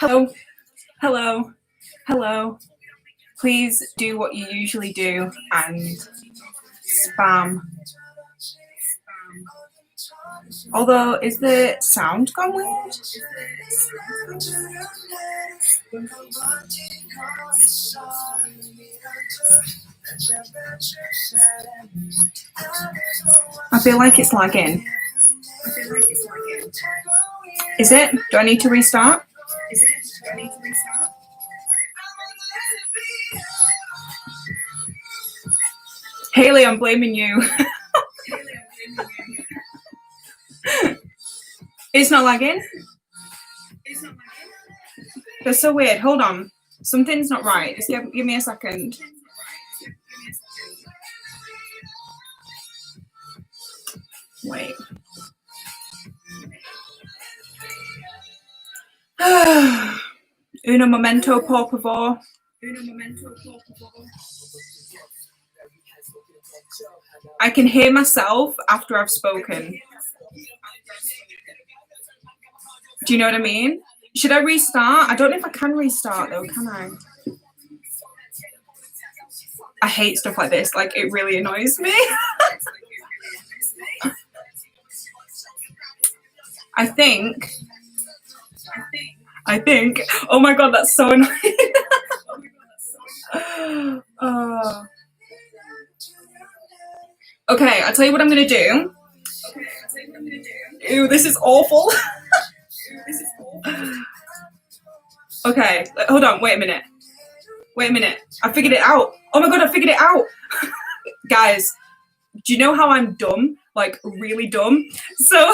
Hello, hello, hello. Please do what you usually do and spam. Although, is the sound gone weird? I feel like it's lagging. Is it? Do I need to restart? Haley, I'm blaming you. It's not lagging? That's so weird. Hold on. Something's not right. Just give me a second. Wait. Uno momento, por favor. I can hear myself after I've spoken. Do you know what I mean? Should I restart? I don't know if I can restart though, can I? I hate stuff like this. Like, it really annoys me. I think. Oh my god, that's so annoying. Oh. Okay, I'll tell you what I'm gonna do. Ew, this is awful. Okay, hold on, wait a minute. I figured it out. Oh my god, I figured it out. Guys, do you know how I'm dumb? Like, really dumb? So,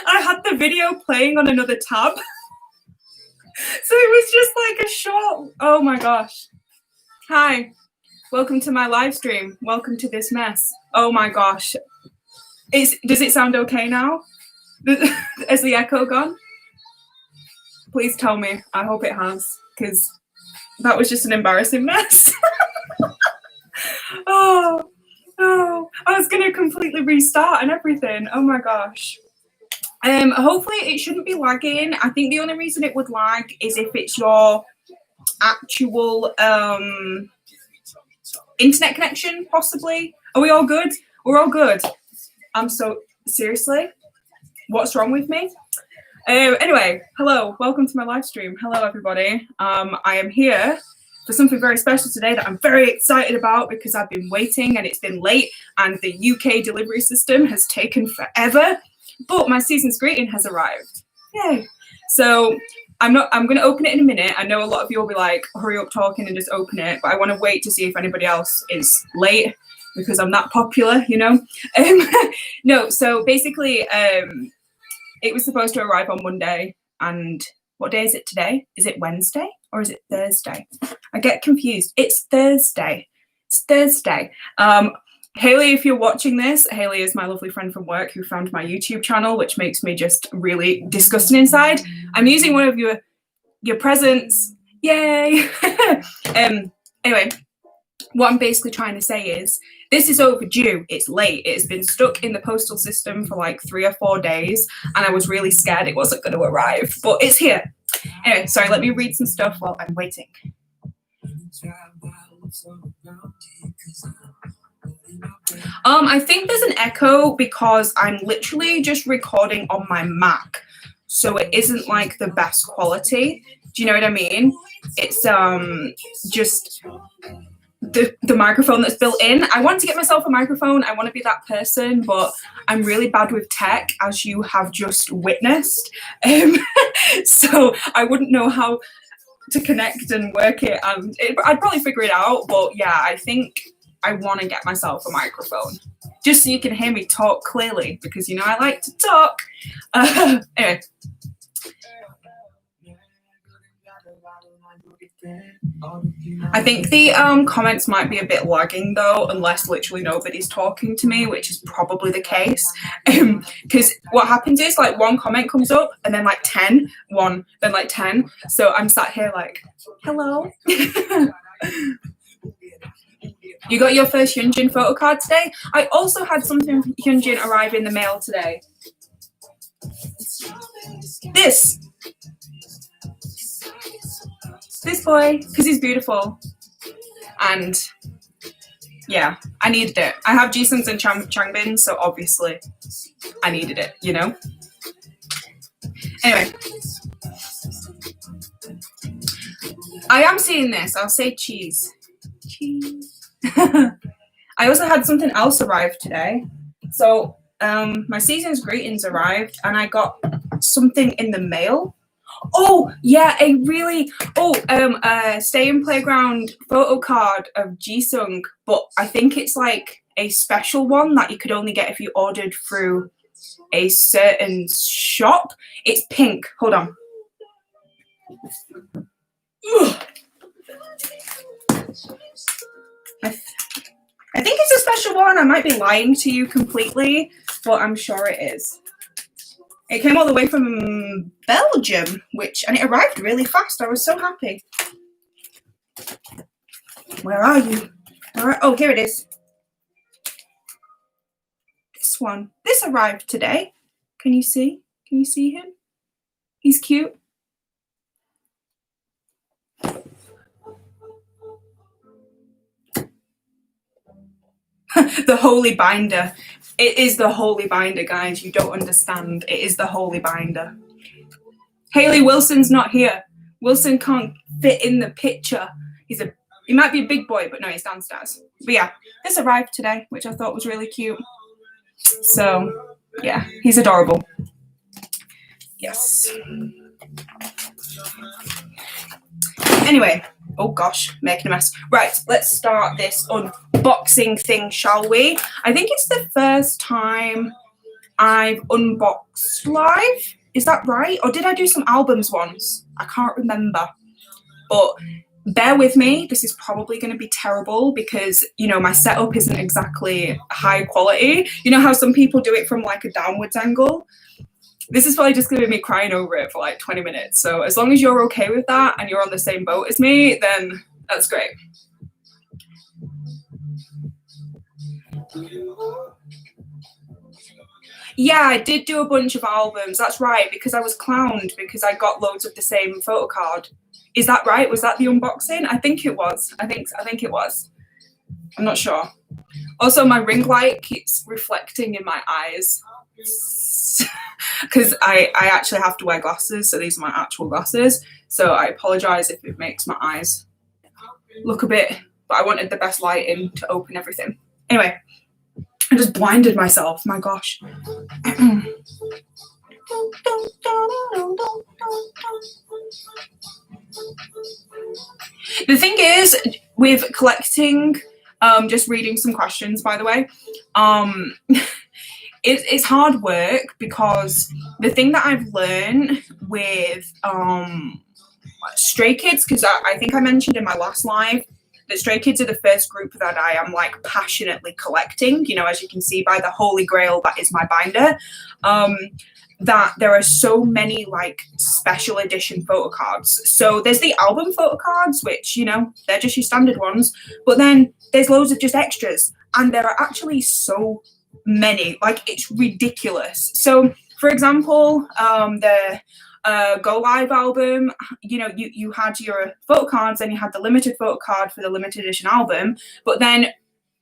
I had the video playing on another tab. So it was just like a short, oh my gosh. Hi, welcome to my live stream. Welcome to this mess. Oh my gosh. Does it sound okay now? Has the echo gone? Please tell me. I hope it has, because that was just an embarrassing mess. Oh, I was gonna completely restart and everything. Oh my gosh. Hopefully it shouldn't be lagging. I think the only reason it would lag is if it's your actual internet connection, possibly. Are we all good? We're all good. I'm so, seriously? What's wrong with me? Anyway, hello, welcome to my live stream. Hello, everybody. I am here for something very special today that I'm very excited about because I've been waiting and it's been late and the UK delivery system has taken forever. But my season's greeting has arrived. Yay. So I'm going to open it in a minute. I know a lot of you will be like, hurry up talking and just open it. But I want to wait to see if anybody else is late because I'm that popular, you know. No, so basically it was supposed to arrive on Monday. And what day is it today? Is it Wednesday or is it Thursday? I get confused. It's Thursday. It's Thursday. Haley, if you're watching this, Haley is my lovely friend from work who found my YouTube channel, which makes me just really disgusting inside. I'm using one of your presents. Yay! Anyway, what I'm basically trying to say is this is overdue. It's late. It has been stuck in the postal system for like 3 or 4 days, and I was really scared it wasn't going to arrive, but it's here. Anyway, sorry, let me read some stuff while I'm waiting. I think there's an echo because I'm literally just recording on my Mac, so it isn't like the best quality. Do you know what I mean? It's just the microphone that's built in. I want to get myself a microphone. I want to be that person, but I'm really bad with tech, as you have just witnessed. So I wouldn't know how to connect and work it, and I'd probably figure it out. But yeah, I think I want to get myself a microphone just so you can hear me talk clearly, because you know I like to talk. Anyway. I think the comments might be a bit lagging though, unless literally nobody's talking to me, which is probably the case. Because what happens is like one comment comes up and then like 10, then like 10. So I'm sat here like, hello. You got your first Hyunjin photo card today? I also had something from Hyunjin arrive in the mail today. This. This boy, because he's beautiful. And yeah, I needed it. I have Jisung's and Changbin's, so obviously I needed it, you know? Anyway. I am seeing this. I'll say cheese. Cheese. I also had something else arrive today. So my season's greetings arrived and I got something in the mail. Oh yeah, stay in playground photo card of Jisung, but I think it's like a special one that you could only get if you ordered through a certain shop. It's pink. Hold on. I think it's a special one. I might be lying to you completely, but I'm sure it is. It came all the way from Belgium, and it arrived really fast. I was so happy. Where are you? Oh, here it is. This one. This arrived today. Can you see? Can you see him? He's cute. The holy binder. It is the holy binder, guys. You don't understand. It is the holy binder. Haley, Wilson's not here. Wilson can't fit in the picture. He might be a big boy, but no, he's downstairs. But yeah, this arrived today, which I thought was really cute. So yeah, he's adorable. Yes. Anyway, oh gosh, making a mess. Right, let's start this unboxing thing, shall we? I think it's the first time I've unboxed live. Is that right? Or did I do some albums once? I can't remember. But bear with me. This is probably going to be terrible because, you know, my setup isn't exactly high quality. You know how some people do it from like a downwards angle? This is probably just going to be me crying over it for like 20 minutes. So as long as you're okay with that and you're on the same boat as me, then that's great. Yeah, I did do a bunch of albums. That's right, because I was clowned because I got loads of the same photo card. Is that right? Was that the unboxing? I think it was. I think it was. I'm not sure. Also, my ring light keeps reflecting in my eyes because I actually have to wear glasses, so these are my actual glasses. So I apologize if it makes my eyes look a bit, but I wanted the best lighting to open everything. Anyway, I just blinded myself. My gosh. The thing is, with collecting, just reading some questions, by the way, it's hard work because the thing that I've learned with Stray Kids, because I think I mentioned in my last live that Stray Kids are the first group that I am like passionately collecting, you know, as you can see by the holy grail that is my binder, that there are so many like special edition photo cards. So there's the album photo cards, which, you know, they're just your standard ones, but then there's loads of just extras, and there are actually so many, like it's ridiculous. So for example, the Go Live album, you know, you had your photo cards and you had the limited photo card for the limited edition album, but then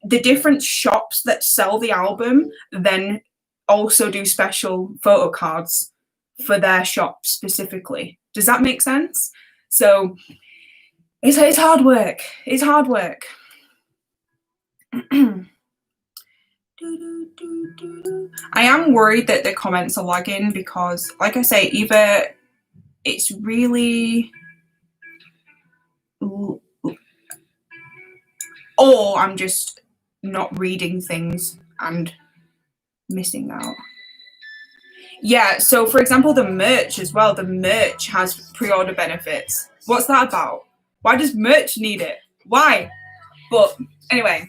the different shops that sell the album then also do special photo cards for their shop specifically. Does that make sense? So it's hard work. It's hard work. I am worried that the comments are lagging because, like I say, either it's really, or I'm just not reading things and missing out. Yeah, so for example, the merch as well. The merch has pre-order benefits. What's that about? Why does merch need it? Why? But anyway,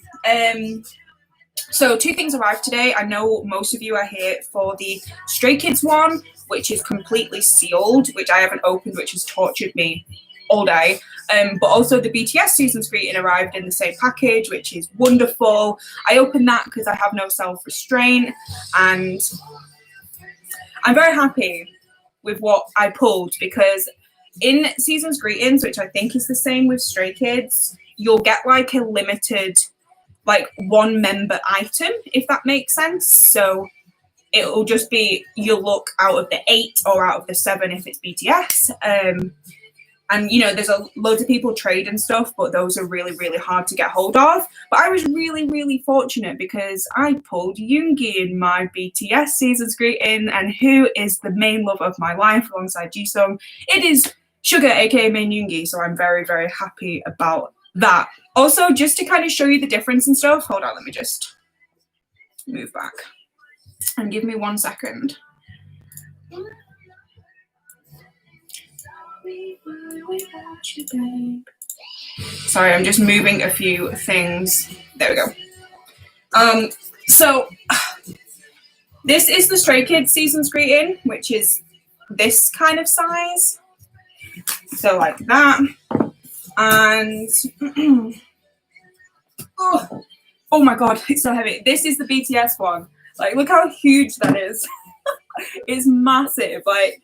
so two things arrived today. I know most of you are here for the Stray Kids one, which is completely sealed, which I haven't opened, which has tortured me all day. But also the BTS season's greeting arrived in the same package, which is wonderful. I opened that because I have no self-restraint, and I'm very happy with what I pulled because in Season's Greetings, which I think is the same with Stray Kids, you'll get like a limited, like one member item, if that makes sense. So it'll just be, you'll look out of the 8 or out of the 7 if it's BTS. And, you know, there's loads of people trade and stuff, but those are really, really hard to get hold of. But I was really, really fortunate because I pulled Yoongi in my BTS Season's Greeting, and who is the main love of my life alongside Jisung? It is Sugar, aka main Yoongi. So I'm very, very happy about that. Also, just to kind of show you the difference and stuff, hold on, let me just move back and give me 1 second. Sorry, I'm just moving a few things. There we go. So this is the Stray Kids Season's Greeting, which is this kind of size. So like that. And oh my god, it's so heavy. This is the BTS one. Like, look how huge that is. It's massive. Like,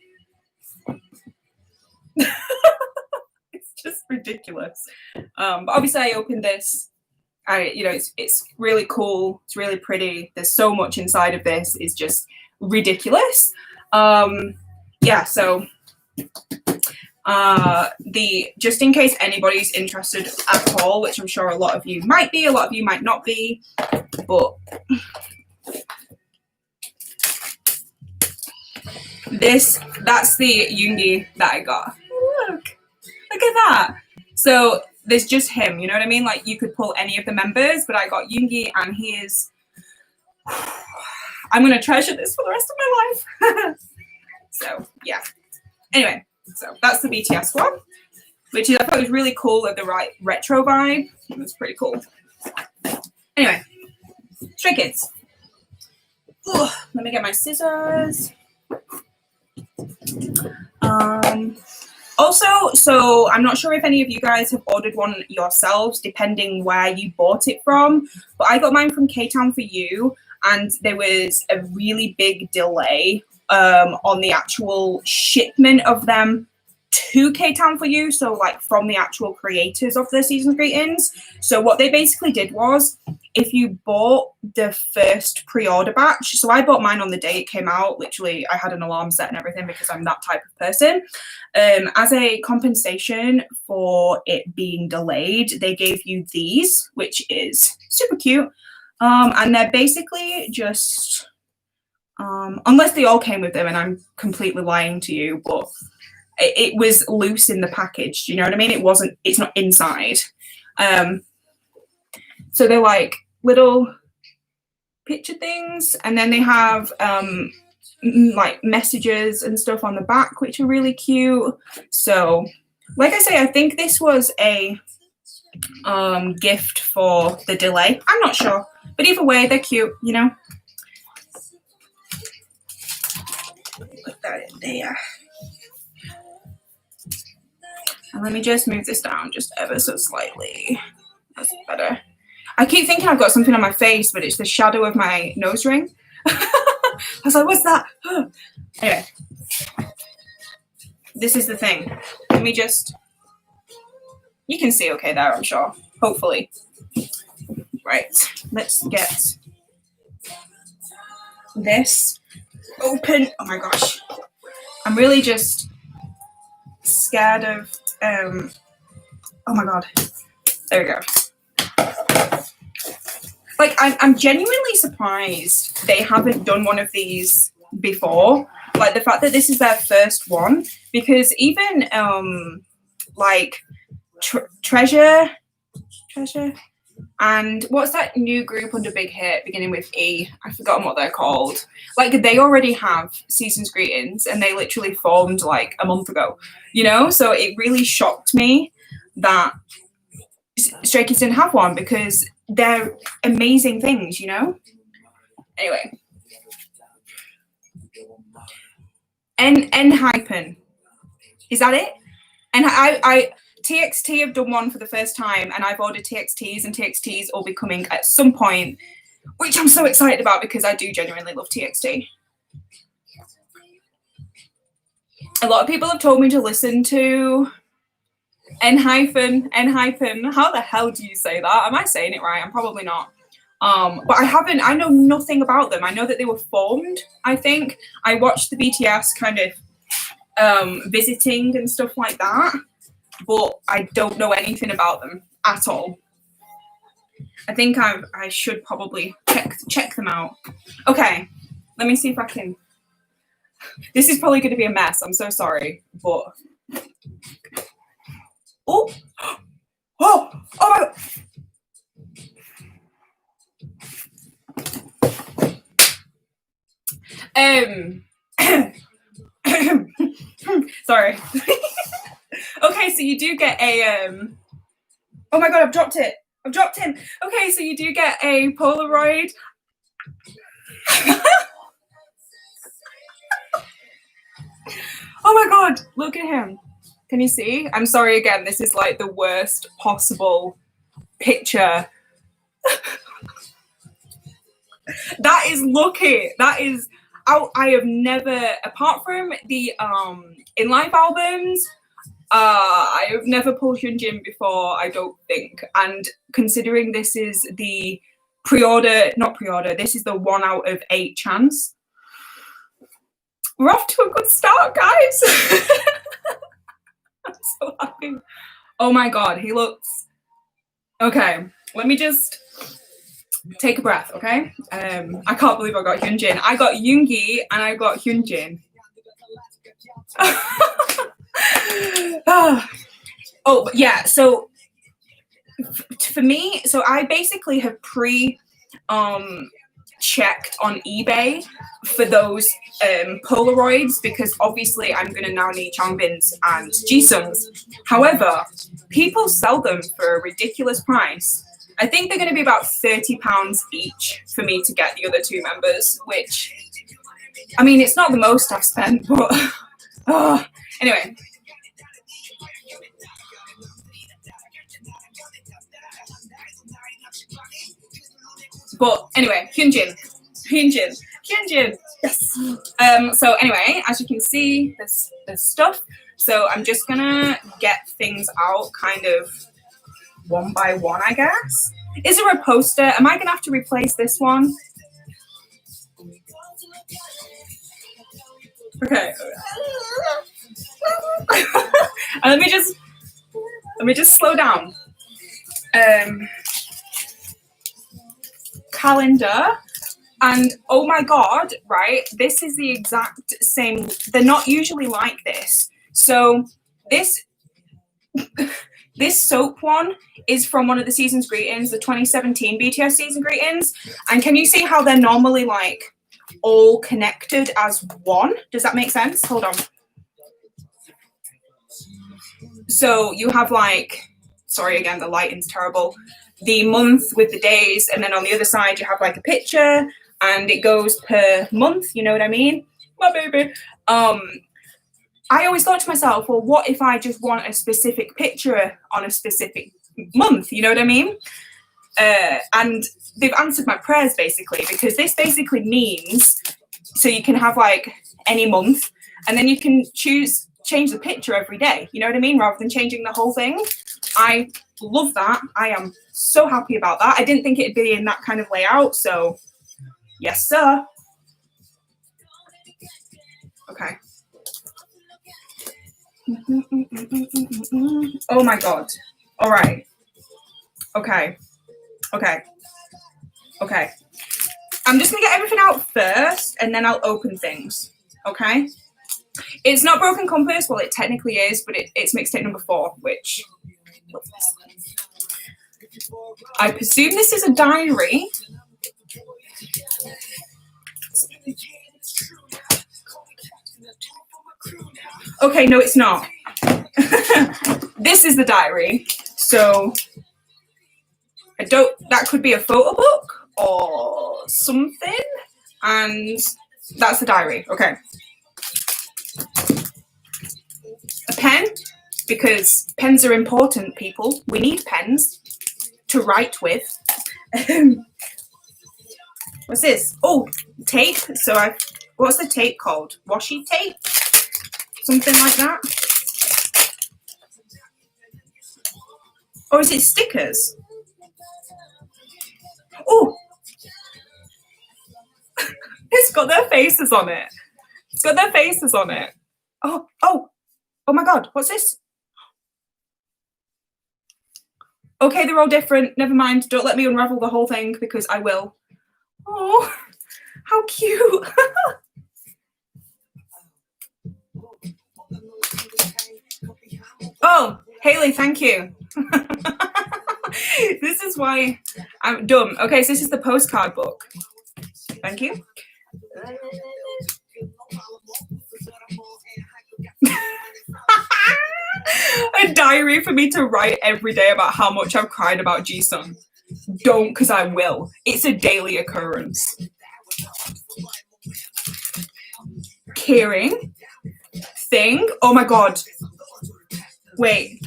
it's just ridiculous. But obviously I opened this. You know, it's really cool. It's really pretty. There's so much inside of this. It's just ridiculous. Yeah, so just in case anybody's interested at all, which I'm sure a lot of you might be, a lot of you might not be, but that's the Yoongi that I got. Look at that. So there's just him, you know what I mean? Like, you could pull any of the members, but I got Yoongi, and he is, I'm gonna treasure this for the rest of my life. So yeah, anyway, so that's the BTS one, which I thought was really cool, with the right retro vibe. It was pretty cool. Anyway, Stray Kids. Ugh, let me get my scissors. Also, so I'm not sure if any of you guys have ordered one yourselves, depending where you bought it from, but I got mine from K-Town For You, and there was a really big delay on the actual shipment of them to K-Town For You, so like from the actual creators of the Season's Greetings. So what they basically did was, if you bought the first pre-order batch, so I bought mine on the day it came out, literally I had an alarm set and everything because I'm that type of person. As a compensation for it being delayed, they gave you these, which is super cute. And they're basically just, unless they all came with them and I'm completely lying to you, but it was loose in the package. Do you know what I mean? It's not inside. So they're like little picture things, and then they have like messages and stuff on the back, which are really cute. So like I say, I think this was a gift for the delay. I'm not sure, but either way, they're cute, you know. Put that in there. And let me just move this down just ever so slightly. That's better. I keep thinking I've got something on my face, but it's the shadow of my nose ring. I was like, what's that? Anyway, this is the thing. Let me just, you can see okay there, I'm sure. Hopefully. Right, let's get this open. Oh my gosh. I'm really just scared of, oh my god. There we go. Like, I'm genuinely surprised they haven't done one of these before. Like, the fact that this is their first one, because even like Treasure, and what's that new group under Big Hit beginning with E? I've forgotten what they're called. Like, they already have Season's Greetings, and they literally formed like a month ago, you know? So it really shocked me that Stray Kids didn't have one, because they're amazing things, you know? Anyway. Hypen. Is that it? And I TXT have done one for the first time, and I've ordered TXTs, and TXTs will be coming at some point, which I'm so excited about because I do genuinely love TXT. a lot of people have told me to listen to N-hyphen. How the hell do you say that? Am I saying it right? I'm probably not. But I know nothing about them. I know that they were formed, I think. I watched the BTS kind of visiting and stuff like that, but I don't know anything about them at all. I think I should probably check them out. Okay, let me see if I can. This is probably going to be a mess. I'm so sorry, but oh my God. Sorry. Okay, so you do get a oh my God, I've dropped him. Okay, so you do get a Polaroid. Oh my God, look at him. Can you see? I'm sorry again, this is like the worst possible picture. That is lucky. That is I have never, apart from the in life albums, I have never pulled Hyunjin before, I don't think. And considering this is the this is the 1 out of 8 chance. We're off to a good start, guys. I'm so happy. Oh my God, he looks okay. Let me just take a breath, okay? I can't believe I got Hyunjin. I got Yoongi and I got Hyunjin. Oh, yeah. So for me, so I basically have checked on eBay for those Polaroids, because obviously I'm going to now need Changbin's and Jisung's. However, people sell them for a ridiculous price. I think they're going to be about £30 each for me to get the other 2 members, which, I mean, it's not the most I've spent, but anyway. But anyway, Hyunjin. Yes. So anyway, as you can see, there's stuff. So I'm just gonna get things out kind of one by one, I guess. Is there a poster? Am I gonna have to replace this one? Okay. Let me just slow down. Calendar, and oh my God, right, this is the exact same. They're not usually like this. So this soap one is from one of the season's greetings, the 2017 BTS season greetings. And can you see how they're normally like all connected as one? Does that make sense? Hold on. So you have like, sorry again, the lighting's terrible, the month with the days, and then on the other side you have like a picture and it goes per month, you know what I mean? My baby. I always thought to myself, well, what if I just want a specific picture on a specific month, you know what I mean? And they've answered my prayers basically, because this basically means, so you can have like any month and then you can change the picture every day, you know what I mean, rather than changing the whole thing. I love that. I am so happy about that. I didn't think it'd be in that kind of layout, so yes sir. Okay. Oh my God. All right. Okay. I'm just gonna get everything out first and then I'll open things. Okay. It's not Broken Compass. Well, it technically is, but it's mixtape number 4, which I presume this is a diary. Okay, no, it's not. This is the diary. So that could be a photo book or something. And that's the diary. Okay. A pen, because pens are important, people. We need pens to write with. What's this? Oh, tape. So what's the tape called? Washi tape? Something like that. Or is it stickers? Oh, it's got their faces on it. It's got their faces on it. Oh my God, what's this? Okay, they're all different. Never mind. Don't let me unravel the whole thing because I will. Oh, how cute. Oh, Haley, thank you. This is why I'm dumb. Okay, so this is the postcard book. Thank you. A diary for me to write every day about how much I've cried about Jisung. Don't, because I will. It's a daily occurrence. Caring thing. Oh my God. Wait.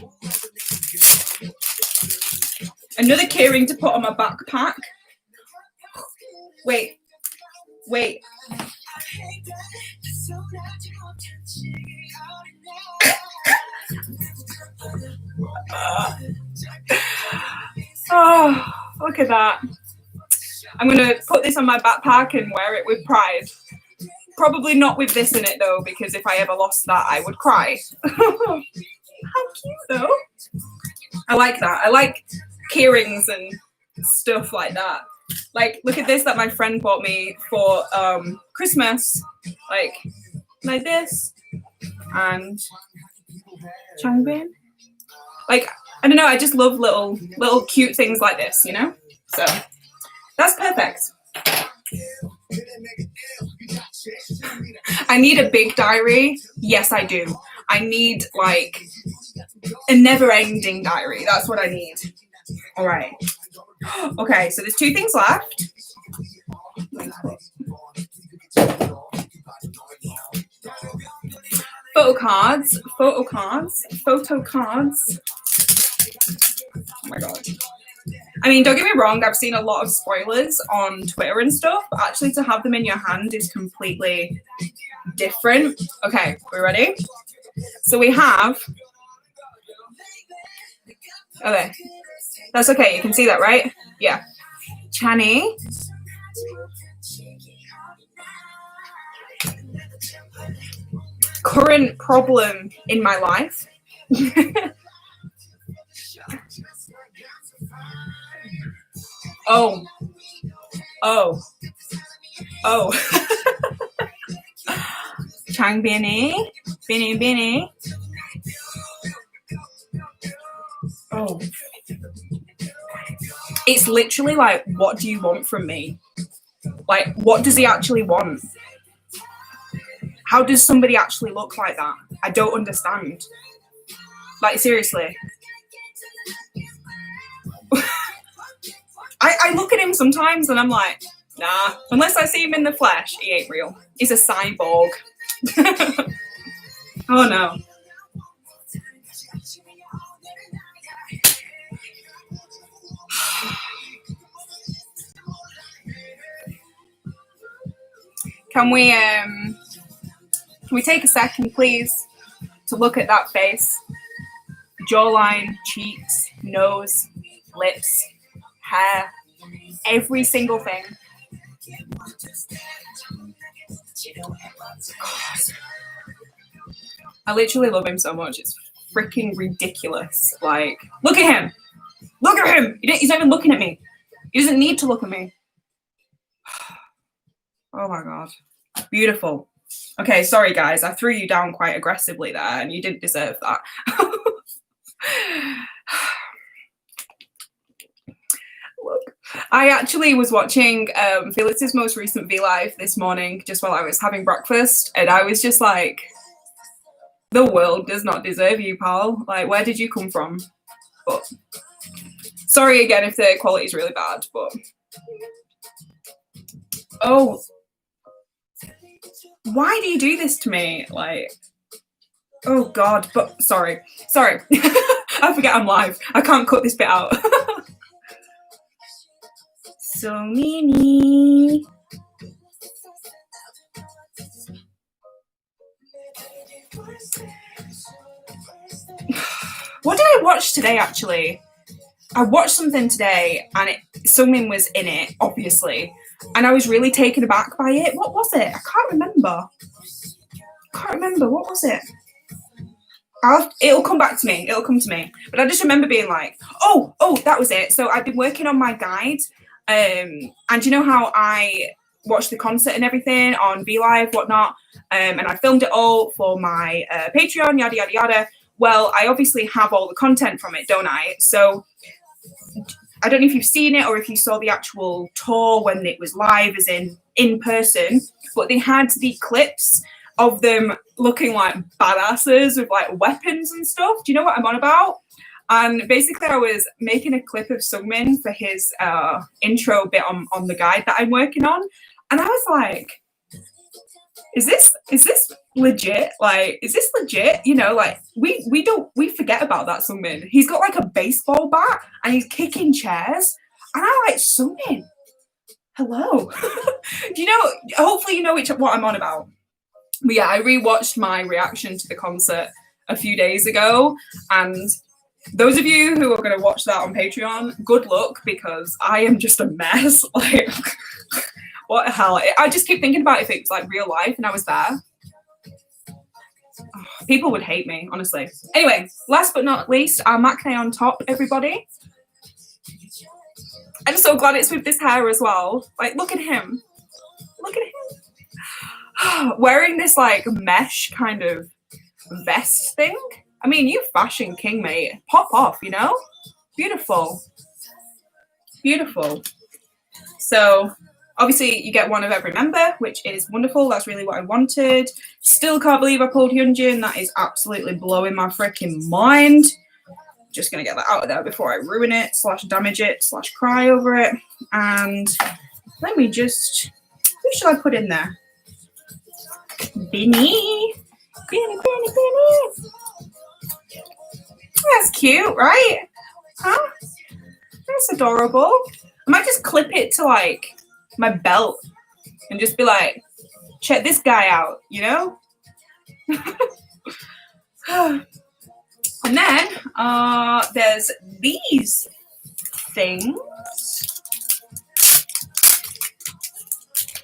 Another keyring to put on my backpack. Wait. Oh, look at that. I'm going to put this on my backpack and wear it with pride. Probably not with this in it though, because if I ever lost that, I would cry. How cute though. I like that. I like keyrings and stuff like that. Like, look at this that my friend bought me for Christmas. Like this. And Changbin. Like, I don't know, I just love little cute things like this, you know? So that's perfect. I need a big diary. Yes, I do. I need like a never-ending diary. That's what I need. All right. Okay, so there's 2 things left. Photo cards. Oh my God. I mean, don't get me wrong, I've seen a lot of spoilers on Twitter and stuff, but actually to have them in your hand is completely different. Okay, we ready? So we have... Okay. That's okay, you can see that, right? Yeah. Chani. Current problem in my life. Oh. Changbin. Binny. Oh. It's literally like, what do you want from me? Like, what does he actually want? How does somebody actually look like that? I don't understand. Like, seriously. I look at him sometimes and I'm like, nah, unless I see him in the flesh, he ain't real. He's a cyborg. Oh no. Can we take a second, please, to look at that face? Jawline, cheeks, nose, lips, hair, every single thing. God. I literally love him so much. It's freaking ridiculous. Like, look at him. Look at him. He's not even looking at me. He doesn't need to look at me. Oh my God. Beautiful. Okay, sorry guys. I threw you down quite aggressively there and you didn't deserve that. Look, I actually was watching Felix's most recent V-Live this morning just while I was having breakfast, and I was just like, the world does not deserve you, pal. Like, where did you come from? But sorry again if the quality is really bad, but... Oh. Why do you do this to me? Like, oh God, but sorry. I forget I'm live. I can't cut this bit out. So many. What did I watch today, actually? I watched something today and Sungmin was in it, obviously. And I was really taken aback by it. What was it? I can't remember. What was it? It'll come back to me. It'll come to me. But I just remember being like, oh, that was it. So I've been working on my guide. And you know how I watched the concert and everything on VLive, whatnot. And I filmed it all for my Patreon, yada, yada, yada. Well, I obviously have all the content from it, don't I? So I don't know if you've seen it or if you saw the actual tour when it was live, as in person, but they had the clips of them looking like badasses with like weapons and stuff. Do you know what I'm on about? And basically I was making a clip of Sungmin for his intro bit on the guide that I'm working on. And I was like, is this legit? Like, is this legit? You know, like we forget about that Sungmin. He's got like a baseball bat and he's kicking chairs. And I'm like, Sungmin, hello. Do you know, hopefully you know what I'm on about. But yeah, I rewatched my reaction to the concert a few days ago, and those of you who are going to watch that on Patreon, good luck, because I am just a mess. Like, what the hell? I just keep thinking about if it was like real life and I was there. Oh, people would hate me, honestly. Anyway, last but not least, our Maknae on top, everybody. I'm so glad it's with this hair as well. Like, look at him. Look at him. Wearing this like mesh kind of vest thing. I mean, you fashion king, mate. Pop off, you know? Beautiful. Beautiful. So obviously you get one of every member, which is wonderful. That's really what I wanted. Still can't believe I pulled Hyunjin. That is absolutely blowing my freaking mind. Just gonna get that out of there before I ruin it, / damage it, / cry over it. And let me just, who should I put in there? Binny. That's cute, right? Huh? That's adorable. I might just clip it to like my belt and just be like, check this guy out, you know? And then there's these things.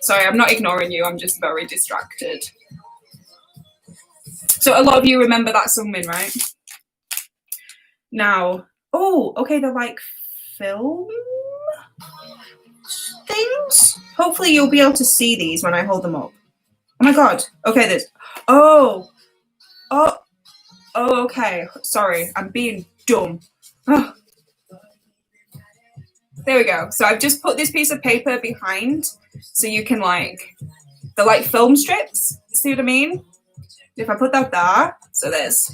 Sorry, I'm not ignoring you. I'm just very distracted. So a lot of you remember that Sungmin, right? Now, oh, okay, they're like film things. Hopefully you'll be able to see these when I hold them up. Oh my God. Okay, there's, oh, okay. Sorry, I'm being dumb. Oh. There we go. So I've just put this piece of paper behind so you can like, they're like film strips. See what I mean? If I put that there, so there's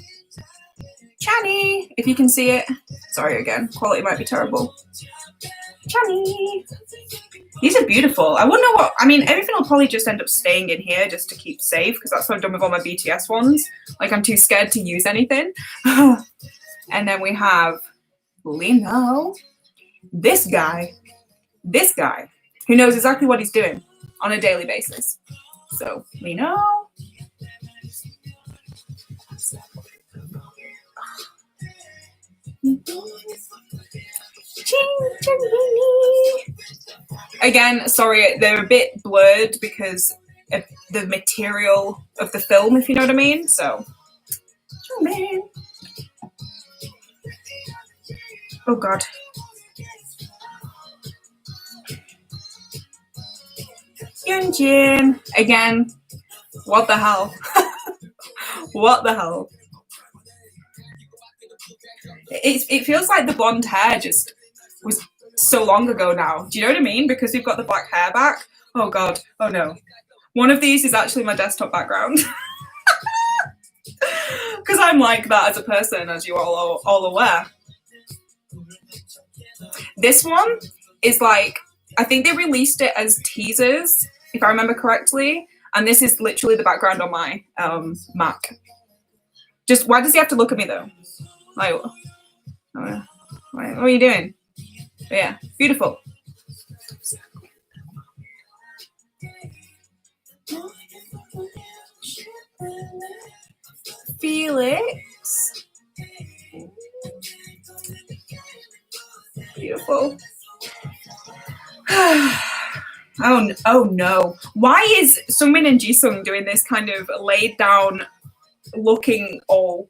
Channy, if you can see it. Sorry again, quality might be terrible. Channy. These are beautiful. I wouldn't know what, I mean, everything will probably just end up staying in here just to keep safe, because that's what I've done with all my BTS ones. Like, I'm too scared to use anything. And then we have Lino. This guy, who knows exactly what he's doing on a daily basis. So, Lino. Again, sorry, they're a bit blurred because of the material of the film, if you know what I mean. So, oh God. Hyunjin. Again, what the hell? What the hell? It feels like the blonde hair just was so long ago now. Do you know what I mean? Because we've got the black hair back. Oh God. Oh no. One of these is actually my desktop background. Because I'm like that as a person, as you all aware. This one is like, I think they released it as teasers, if I remember correctly. And this is literally the background on my Mac. Just, why does he have to look at me though? Like, what are you doing? But yeah, beautiful. Felix. Beautiful. Oh no. Why is Sungmin and Jisung doing this kind of laid down looking all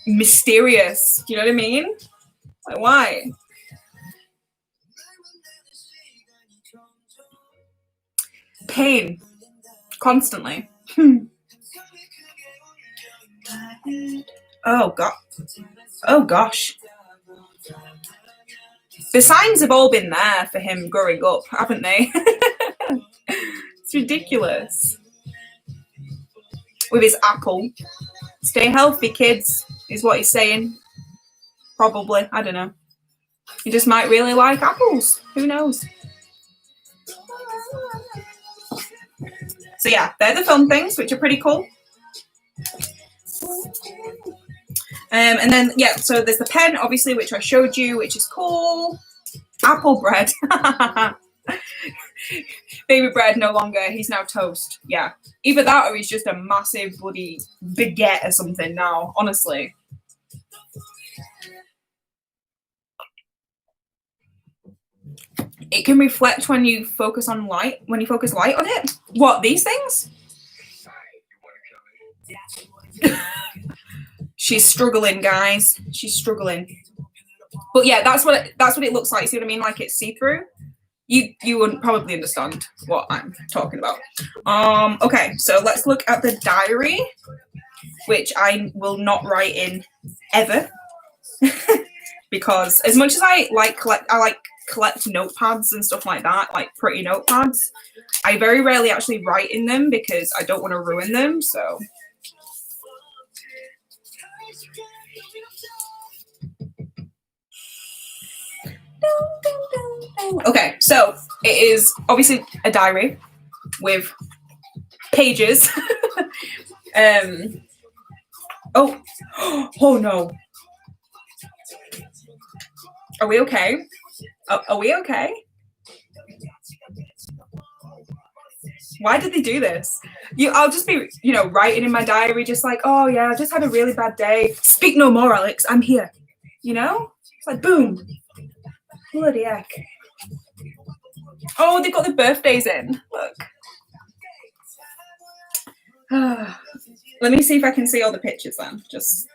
mysterious? Do you know what I mean? Like, why? Pain. Constantly. Oh god. Oh gosh. The signs have all been there for him growing up, haven't they? It's ridiculous. With his apple. Stay healthy, kids, is what he's saying. Probably. I don't know. He just might really like apples. Who knows? So yeah, they're the film things, which are pretty cool. And then, yeah, so there's the pen, obviously, which I showed you, which is cool. Apple bread. Baby bread no longer. He's now toast. Yeah. Either that or he's just a massive bloody baguette or something now, honestly. It can reflect when you focus on light, when you focus light on it. What, these things? She's struggling, guys. She's struggling. But yeah, that's what it looks like. See what I mean? Like it's see-through. You wouldn't probably understand what I'm talking about. Okay, so let's look at the diary, which I will not write in ever. Because as much as I like collect notepads and stuff like that, like pretty notepads, I very rarely actually write in them because I don't want to ruin them, so okay, so it is obviously a diary with pages. Oh no. Are we okay? Are we okay? Why did they do this? I'll just be, writing in my diary, just like, oh yeah, I just had a really bad day. Speak no more, Alex. I'm here. It's like boom. Bloody heck. Oh, they've got the birthdays in. Look. Let me see if I can see all the pictures then. Just.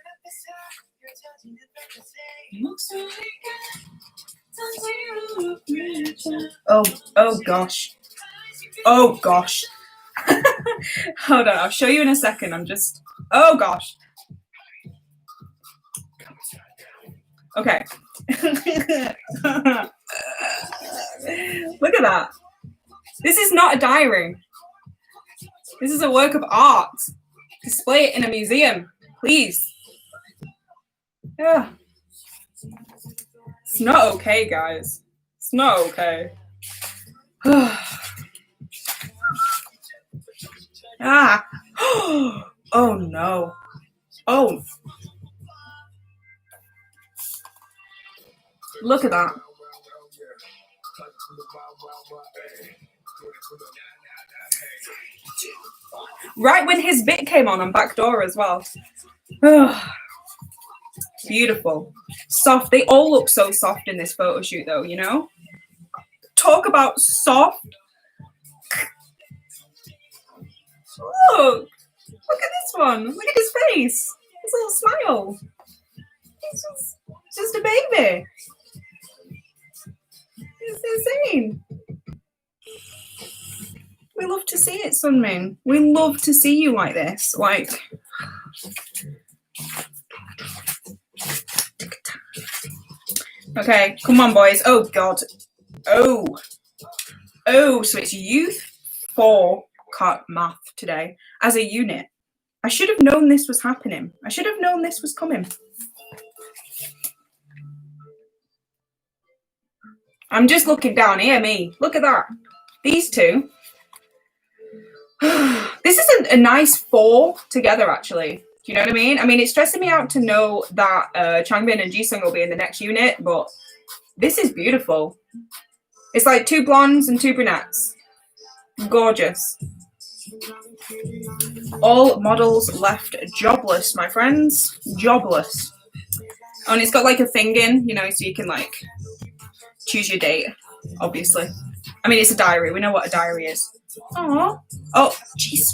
Oh gosh. Oh gosh. Hold on, I'll show you in a second. Oh gosh. Okay. Look at that. This is not a diary. This is a work of art. Display it in a museum, please. Yeah. It's not okay, guys. It's not okay. Ah. Oh no. Oh. Look at that. Right when his bit came on Backdoor as well. Beautiful. Soft. They all look so soft in this photo shoot though, Talk about soft. Look at this one. Look at his face. His little smile. He's just a baby. It's insane. We love to see it, Sunmin. We love to see you like this. Like. Okay, come on, boys. Oh, God. Oh, so it's Youth 4 math today as a unit. I should have known this was happening. I should have known this was coming. I'm just looking down here, me. Look at that. These two. This is a nice 4 together, actually. Do you know what I mean? I mean, it's stressing me out to know that Changbin and Jisung will be in the next unit, but this is beautiful. It's like 2 blondes and 2 brunettes. Gorgeous. All models left jobless, my friends. Jobless. Oh, and it's got like a thing in, you know, so you can like choose your date, obviously. I mean, it's a diary. We know what a diary is. Aww. Oh, jeez.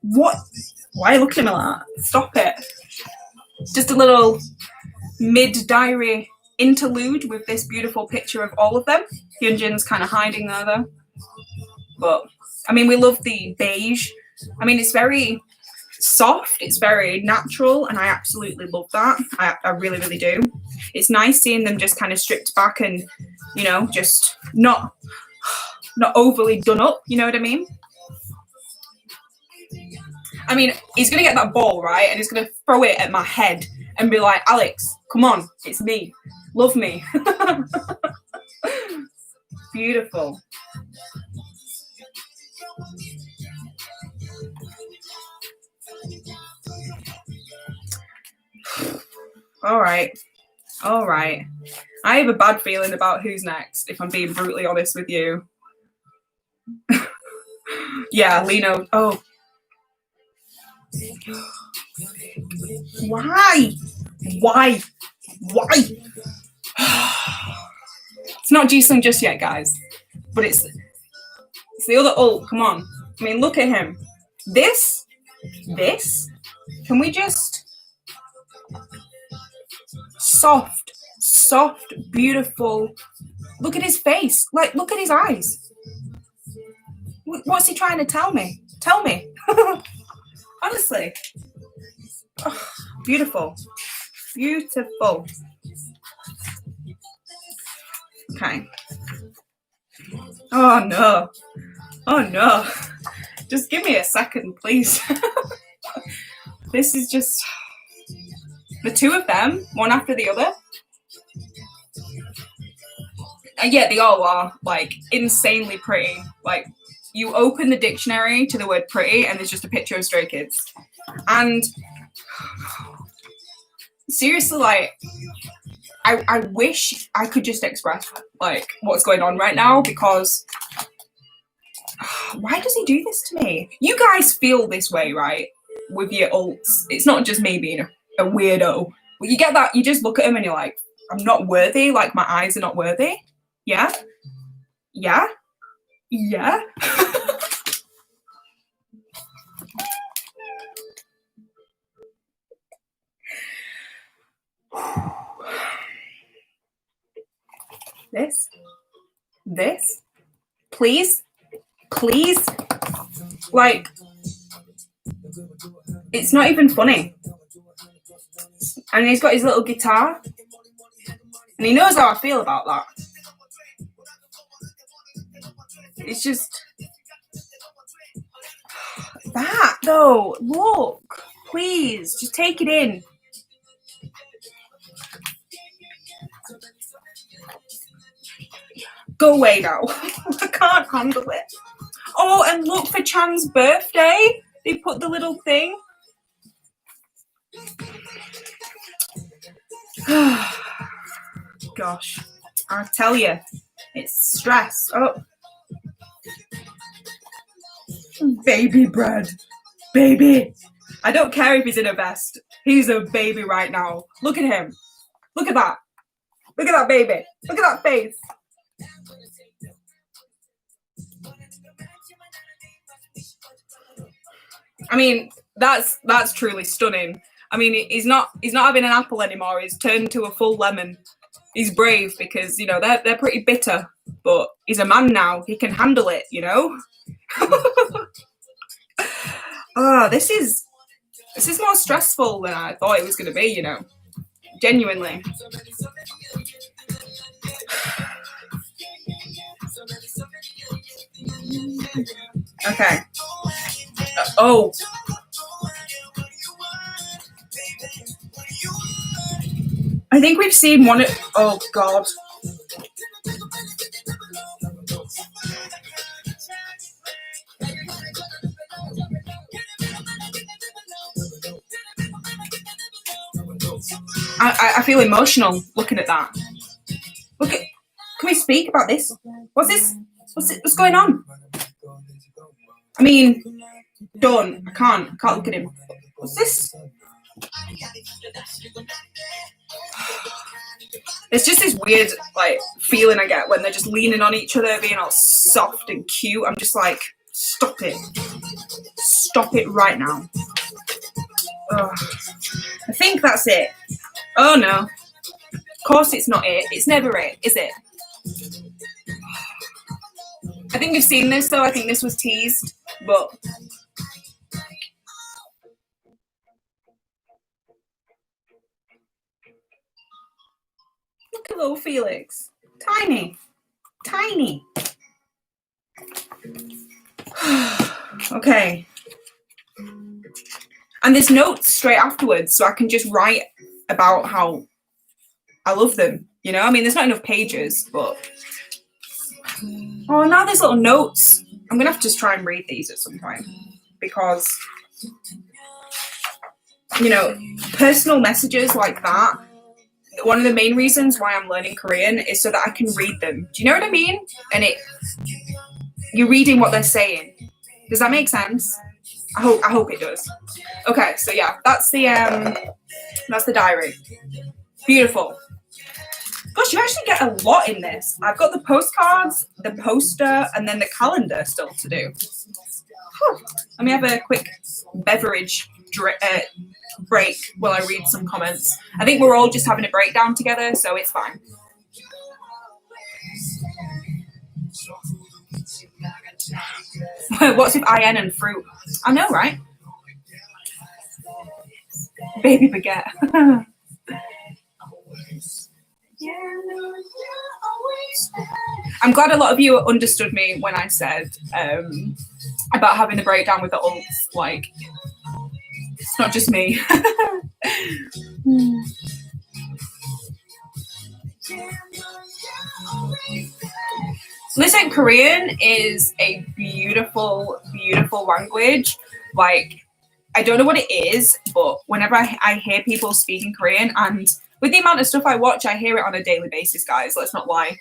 What? Why are you looking at me like that? Stop it. Just a little mid-diary interlude with this beautiful picture of all of them. Hyunjin's kind of hiding there, though. But, I mean, we love the beige. I mean, it's very soft. It's very natural, and I absolutely love that. I really, really do. It's nice seeing them just kind of stripped back and, you know, just not overly done up. You know what I mean? I mean, he's going to get that ball, right? And he's going to throw it at my head and be like, Alex, come on, it's me. Love me. Beautiful. All right. All right. I have a bad feeling about who's next, if I'm being brutally honest with you. Yeah, Lino. Oh. Why? Why? It's not Jisung just yet, guys. But it's the other ult. Come on. I mean, look at him. This. Can we just... Soft, beautiful. Look at his face. Like, look at his eyes. What's he trying to tell me? Tell me. Honestly. Oh, beautiful. Beautiful. Okay. Oh, no. Oh, no. Just give me a second, please. This is just... The two of them, one after the other. Yeah, they all are, like, insanely pretty. Like, you open the dictionary to the word pretty, and there's just a picture of Stray Kids. And seriously, like, I wish I could just express, like, what's going on right now, because why does he do this to me? You guys feel this way, right? With your ults. It's not just me being a weirdo. But you get that, you just look at him and you're like, I'm not worthy, like, my eyes are not worthy. Yeah? Yeah? Yeah? This, please, like, it's not even funny. And he's got his little guitar, and he knows how I feel about that. It's just that, though. Look, please, just take it in. Go away now. I can't handle it. Oh, and look, for Chan's birthday, they put the little thing. Gosh, I tell you, it's stress. Oh, baby bread, baby. I don't care if he's in a vest. He's a baby right now. Look at him. Look at that. Look at that baby. Look at that face. I mean, that's truly stunning. I mean, he's not having an apple anymore. He's turned to a full lemon. He's brave because, you know, they're pretty bitter, but he's a man now. He can handle it, you know. Oh, this is more stressful than I thought it was going to be, you know. Genuinely. Okay. Oh. I think we've seen one. Oh God. I feel emotional looking at that. Look at. Can we speak about this? What's this? What's going on? I mean, done. I can't look at him. What's this? It's just this weird like feeling I get when they're just leaning on each other, being all soft and cute. I'm just like, stop it right now. Ugh. I think that's it. Oh no, of course it's not it. It's never it, is it? I think we've seen this though. I think this was teased, but look at little Felix. Tiny. Okay. And there's notes straight afterwards, so I can just write about how I love them. You know, I mean, there's not enough pages, but oh, now there's little notes. I'm gonna have to try and read these at some point because, you know, personal messages like that. One of the main reasons why I'm learning Korean is so that I can read them. Do you know what I mean? And you're reading what they're saying. Does that make sense? I hope it does. Okay, so yeah, that's the diary. Beautiful. Gosh, you actually get a lot in this. I've got the postcards, the poster, and then the calendar still to do. Whew. Let me have a quick beverage break while I read some comments. I think we're all just having a breakdown together, so it's fine. What's with IN and fruit? I know, right? Baby baguette. I'm glad a lot of you understood me when I said about having the breakdown with the alts. Like, it's not just me. Listen, Korean is a beautiful, beautiful language. Like, I don't know what it is, but whenever I hear people speaking Korean, and with the amount of stuff I watch, I hear it on a daily basis, guys. Let's not lie.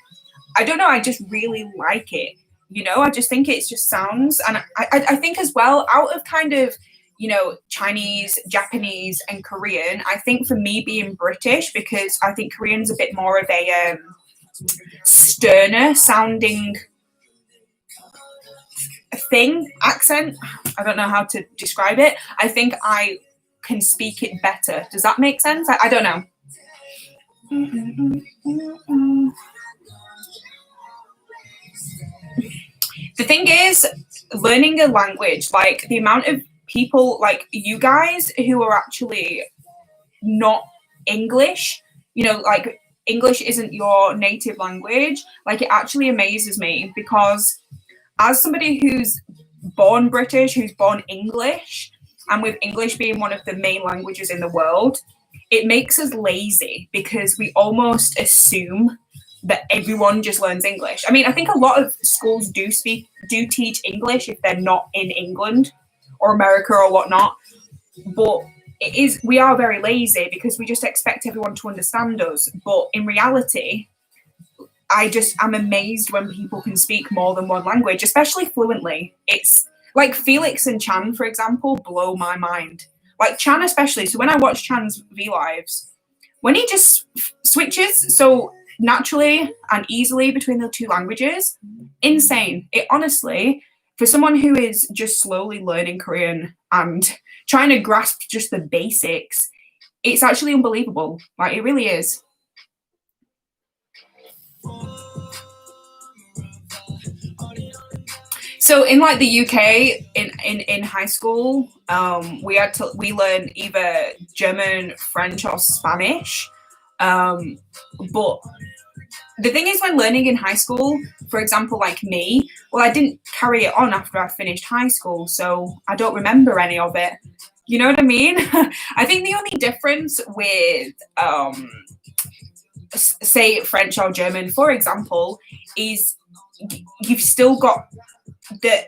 I don't know. I just really like it. You know, I just think it just sounds, and I think as well, out of kind of, you know, Chinese, Japanese, and Korean, I think for me being British, because I think Korean's a bit more of a sterner sounding accent. I don't know how to describe it. I think I can speak it better. Does that make sense? I don't know. The thing is, learning a language, like the amount of people like you guys who are actually not English, you know, like English isn't your native language, like it actually amazes me, because as somebody who's born British, who's born English, and with English being one of the main languages in the world, it makes us lazy because we almost assume that everyone just learns English. I mean, I think a lot of schools do teach English if they're not in England or America or whatnot, but we are very lazy because we just expect everyone to understand us. But in reality, I'm amazed when people can speak more than one language, especially fluently. It's like Felix and Chan, for example, blow my mind. Like Chan especially. So when I watch Chan's V-Lives, when he just switches so naturally and easily between the two languages, insane. It honestly, for someone who is just slowly learning Korean and trying to grasp just the basics, it's actually unbelievable. Like, it really is. So in like the UK, in high school, we learn either German, French, or Spanish. But the thing is, when learning in high school, for example, like me, well, I didn't carry it on after I finished high school, so I don't remember any of it. You know what I mean? I think the only difference with, say, French or German, for example, is you've still got the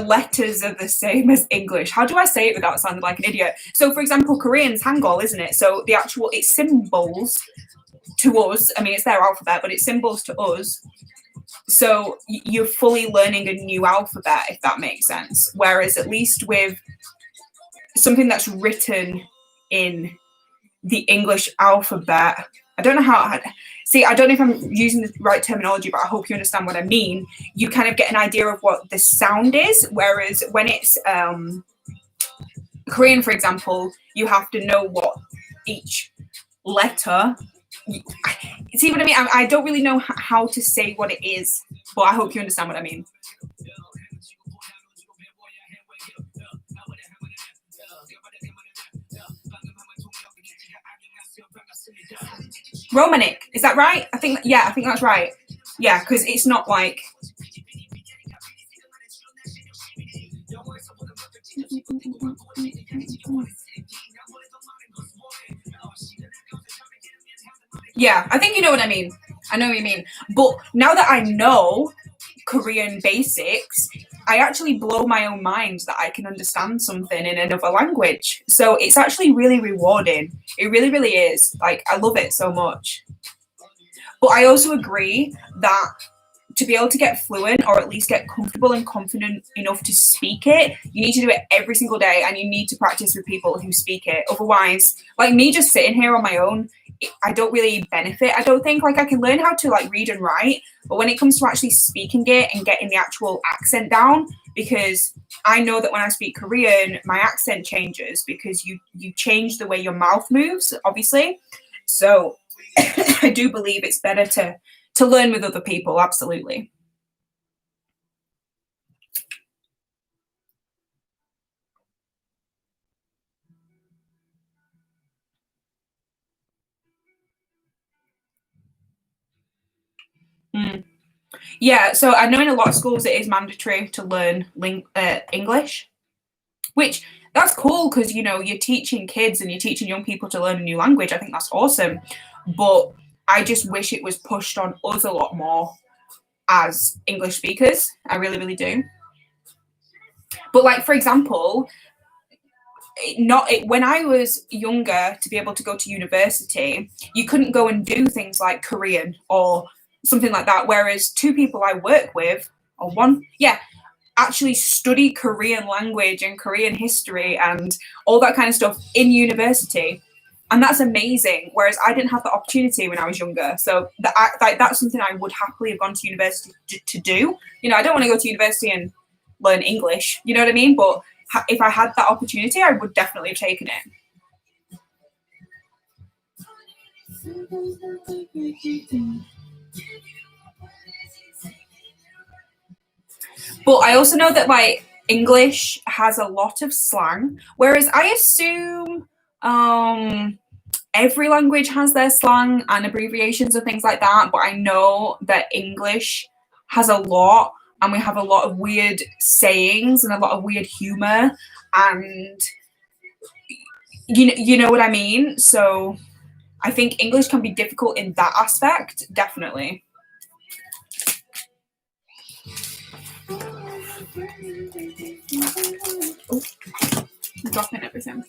letters are the same as English. How do I say it without sounding like an idiot? So, for example, Korean's Hangul, isn't it? So it's symbols to us. I mean, it's their alphabet, but it's symbols to us. So you're fully learning a new alphabet, if that makes sense. Whereas at least with something that's written in the English alphabet, I don't know how. See, I don't know if I'm using the right terminology, but I hope you understand what I mean. You kind of get an idea of what the sound is, whereas when it's Korean, for example, you have to know what each letter. See what I mean? I don't really know how to say what it is, but I hope you understand what I mean. Romanic, is that right? I think that's right. Yeah, because it's not like. Yeah, I think you know what I mean. I know what you mean. But now that I know Korean basics, I actually blow my own mind that I can understand something in another language. So it's actually really rewarding. It really, really is. Like, I love it so much. But I also agree that to be able to get fluent or at least get comfortable and confident enough to speak it, you need to do it every single day and you need to practice with people who speak it. Otherwise, like me just sitting here on my own, I don't really benefit. I don't think like I can learn how to like read and write, but when it comes to actually speaking it and getting the actual accent down, because I know that when I speak Korean, my accent changes because you change the way your mouth moves, obviously. So I do believe it's better to learn with other people, absolutely. Mm. Yeah, so I know in a lot of schools it is mandatory to learn English, which that's cool because you know you're teaching kids and you're teaching young people to learn a new language. I think that's awesome, but I just wish it was pushed on us a lot more as English speakers. I really, really do. But like for example, when I was younger, to be able to go to university, you couldn't go and do things like Korean or something like that. Whereas two people I work with, or one, yeah, actually study Korean language and Korean history and all that kind of stuff in university. And that's amazing. Whereas I didn't have the opportunity when I was younger. So that's something I would happily have gone to university to do. You know, I don't want to go to university and learn English. You know what I mean? But if I had that opportunity, I would definitely have taken it. But I also know that like English has a lot of slang, whereas I assume every language has their slang and abbreviations and things like that. But I know that English has a lot, and we have a lot of weird sayings and a lot of weird humor, and you know what I mean. So I think English can be difficult in that aspect, definitely. Oh, I'm dropping everything.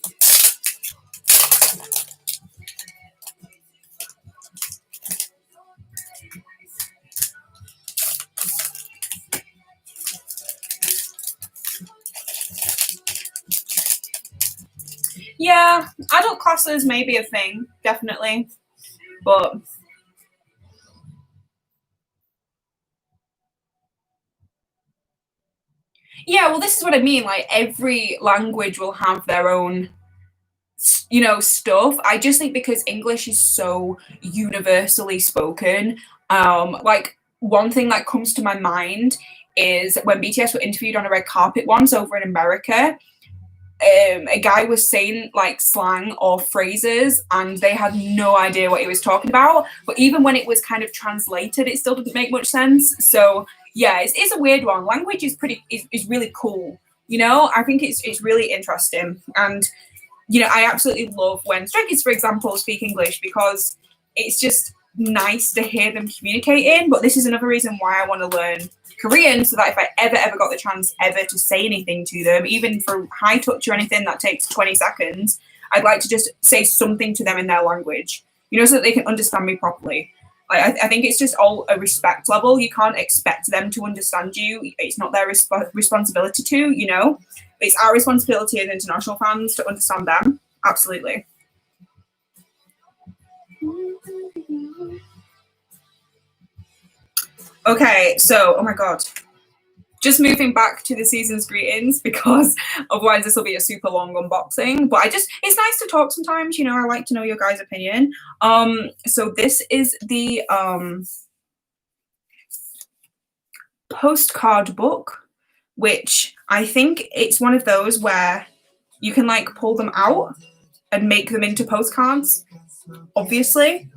Yeah, adult classes may be a thing, definitely. But yeah, well, this is what I mean. Like every language will have their own, you know, stuff. I just think because English is so universally spoken, like one thing that comes to my mind is when BTS were interviewed on a red carpet once over in America. A guy was saying like slang or phrases and they had no idea what he was talking about, but even when it was kind of translated it still didn't make much sense. So yeah, it's a weird one. Language is is really cool, you know. I think it's really interesting, and you know I absolutely love when Stray Kids, for example, speak English because it's just nice to hear them communicating. But this is another reason why I want to learn Korean, so that if I ever got the chance ever to say anything to them, even for high touch or anything that takes 20 seconds, I'd like to just say something to them in their language, you know, so that they can understand me properly. I think it's just all a respect level. You can't expect them to understand you. It's not their responsibility to, you know. It's our responsibility as international fans to understand them. Absolutely. Okay, so, oh my God. Just moving back to the season's greetings, because otherwise this will be a super long unboxing. But it's nice to talk sometimes, you know. I like to know your guys' opinion. So this is the postcard book, which I think it's one of those where you can like pull them out and make them into postcards, obviously.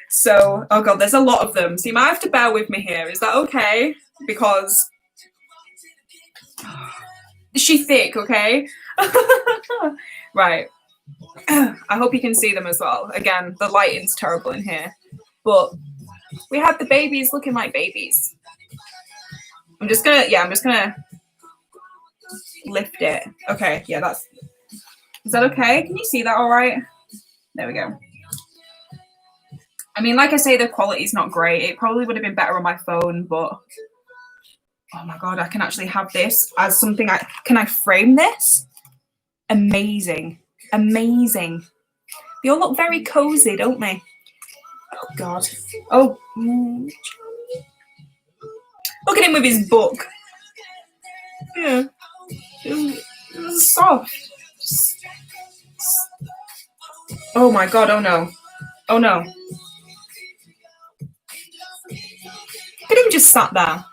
So, oh God, there's a lot of them. So you might have to bear with me here. Is that okay? Because she's thick, okay? Right. I hope you can see them as well. Again, the lighting's terrible in here. But we have the babies looking like babies. I'm just gonna lift it. Okay, yeah, is that okay? Can you see that all right? There we go. I mean, like I say, the quality's not great. It probably would have been better on my phone, but oh my God, I can actually have this as something. Can I frame this? Amazing. Amazing. They all look very cozy, don't they? Oh God. Oh. Look at him with his book. Yeah. It was soft. Oh my God, oh no. Oh no. Look at him just sat there.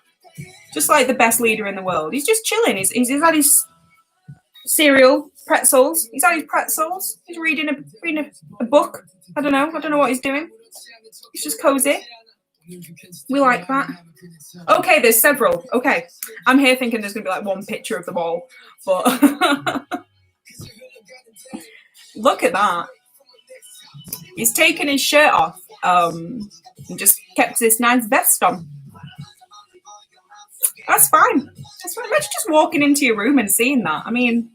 Just like the best leader in the world. He's just chilling. He's had his cereal, pretzels. He's had his pretzels. He's reading a book. I don't know what he's doing. He's just cozy. We like that. Okay, there's several. Okay. I'm here thinking there's going to be like one picture of them all. But look at that. He's taken his shirt off and just kept this nice vest on. That's fine. That's fine. Imagine just walking into your room and seeing that. I mean,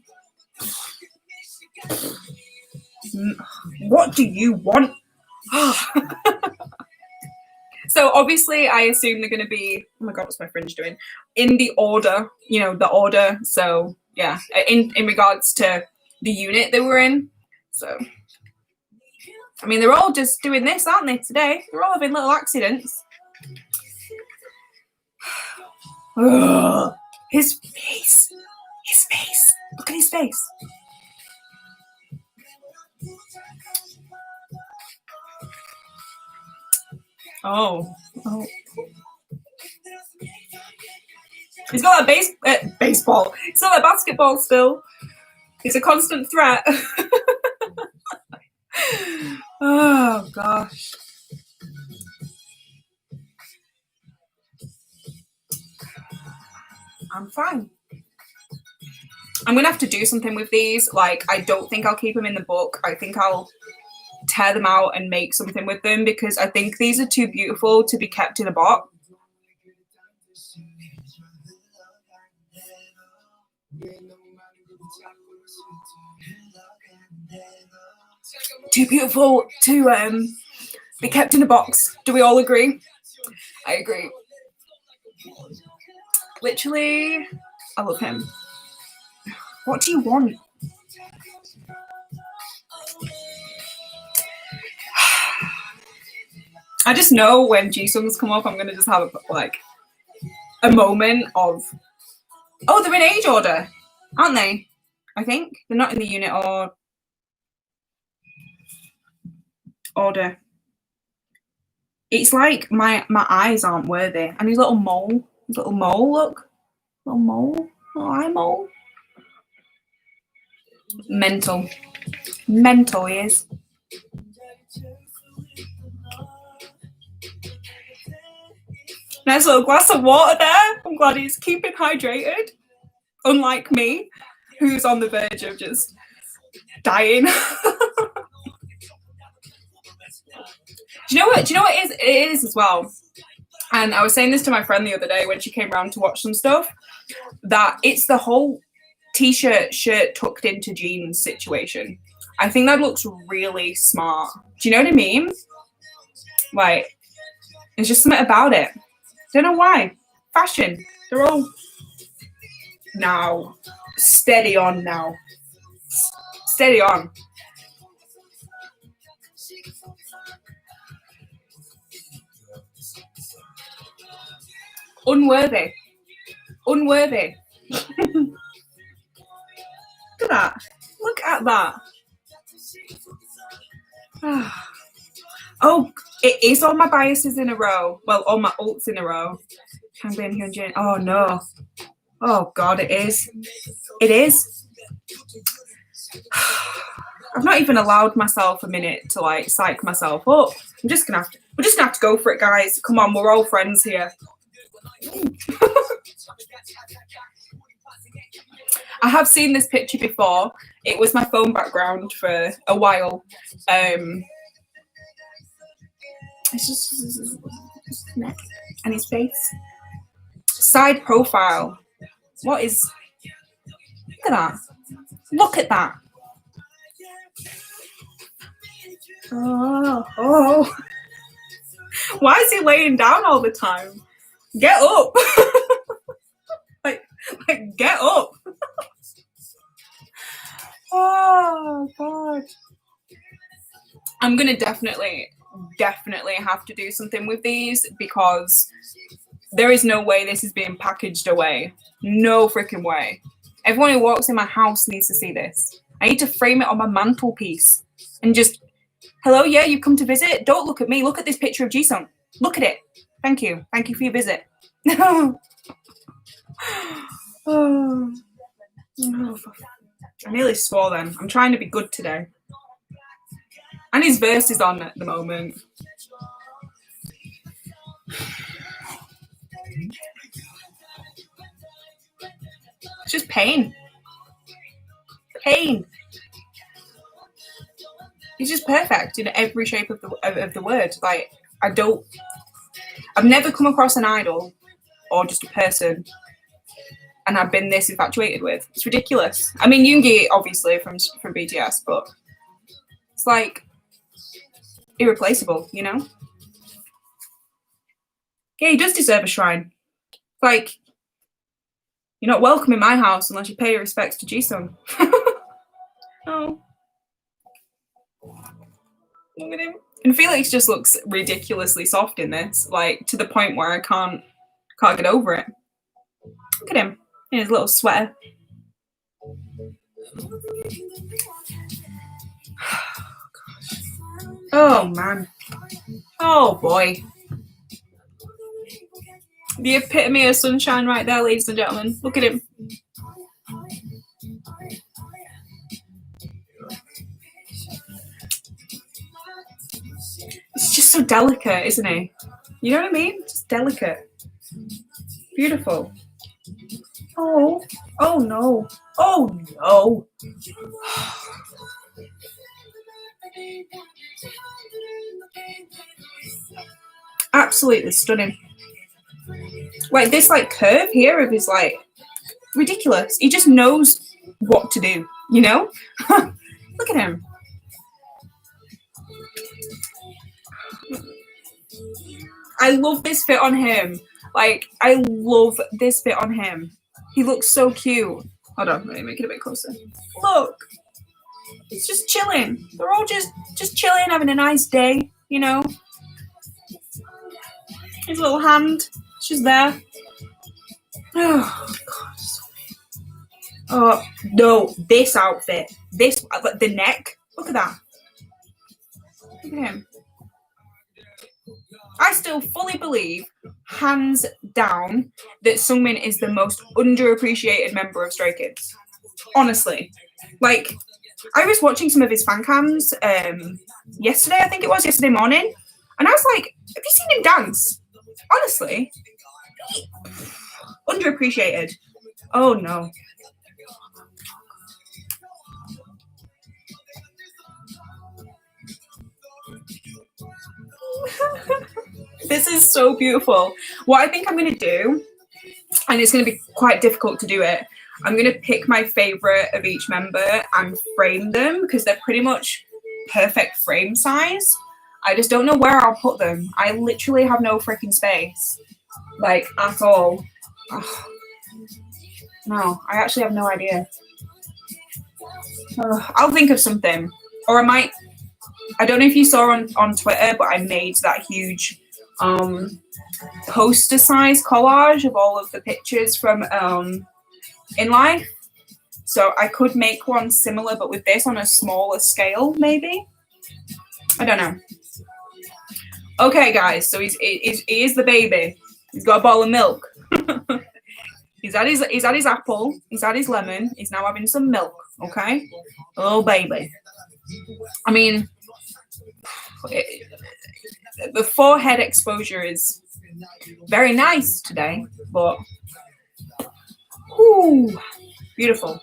what do you want? So obviously I assume they're going to be, oh my God, what's my fringe doing? In the order, you know, the order. So yeah, in regards to the unit they were in. So, I mean, they're all just doing this, aren't they, today? They're all having little accidents. Ugh. His face. Look at his face. Oh. He's got that baseball. He's got that basketball still. He's a constant threat. Oh, gosh. I'm fine. I'm going to have to do something with these. Like, I don't think I'll keep them in the book. I think I'll tear them out and make something with them, because I think these are too beautiful to be kept in a box. Too beautiful to be kept in a box. Do we all agree? I agree. Literally, I love him. What do you want? I just know when G-Songs come up, I'm going to just have like a moment of, oh, they're in age order, aren't they? I think they're not in the unit or order. It's like my eyes aren't worthy. And his little mole, look, little mole, little eye mole. Mental he is. Nice little glass of water there. I'm glad he's keeping hydrated, unlike me, who's on the verge of just dying. Do you know what it is as well? And I was saying this to my friend the other day when she came around to watch some stuff, that it's the whole t-shirt, shirt tucked into jeans situation. I think that looks really smart. Do you know what I mean? Like, there's just something about it. Don't know why. Fashion. They're all now. Steady on now. Steady on. Unworthy. Unworthy. Look at that. Look at that. Oh, it is all my biases in a row. Well, all my ults in a row. Champion Hyunjin. Oh no. Oh god, it is. It is. I've not even allowed myself a minute to like psych myself up. We're just gonna have to go for it, guys. Come on, we're all friends here. I have seen this picture before. It was my phone background for a while. It's just his neck and his face. Side profile. What is? Look at that. Look at that. Oh. Why is he laying down all the time? Get up. like get up. Oh god. I'm gonna definitely have to do something with these because there is no way this is being packaged away. No freaking way. Everyone who walks in my house needs to see this. I need to frame it on my mantelpiece and just, hello, yeah, you've come to visit? Don't look at me. Look at this picture of Jisung. Look at it. Thank you. Thank you for your visit. Oh. I nearly swore then. I'm trying to be good today. And his verse is on at the moment. It's just pain. Pain. He's just perfect in every shape of the word. Like, I've never come across an idol or just a person and I've been this infatuated with. It's ridiculous. I mean, Yoongi, obviously, from BTS, but it's like irreplaceable, you know? Yeah, he does deserve a shrine. Like, you're not welcome in my house unless you pay your respects to Jisung. Oh. Look at him. And Felix just looks ridiculously soft in this, like to the point where I can't get over it. Look at him in his little sweater. Oh man. Oh boy. The epitome of sunshine right there, ladies and gentlemen. Look at him. He's just so delicate, isn't he? You know what I mean? Just delicate. Beautiful. Oh. Oh no. Oh no. Absolutely stunning. Like this like curve here of his like ridiculous. He just knows what to do, you know? Look at him. I love this fit on him. Like, I love this fit on him. He looks so cute. Hold on, let me make it a bit closer. Look. He's just chilling. They're all just chilling, having a nice day, you know? His little hand, it's just there. Oh, God. Oh, no, this outfit. This, the neck. Look at that. Look at him. I still fully believe, hands down, that Sungmin is the most underappreciated member of Stray Kids. Honestly. Like, I was watching some of his fan cams yesterday, I think it was, yesterday morning, and I was like, have you seen him dance? Honestly. Underappreciated. Oh, no. This is so beautiful. What I think I'm going to do, and it's going to be quite difficult to do it, I'm going to pick my favorite of each member and frame them because they're pretty much perfect frame size. I just don't know where I'll put them. I literally have no freaking space, like, at all. Ugh. No, I actually have no idea. I'll think of something. Or I might, I don't know if you saw on Twitter, but I made that huge poster size collage of all of the pictures from In Life. So I could make one similar, but with this on a smaller scale, maybe. I don't know. Okay, guys. So he is the baby. He's got a bowl of milk. He's had his apple. He's had his lemon. He's now having some milk. Okay, a little baby. I mean, the forehead exposure is very nice today, but whoo, beautiful.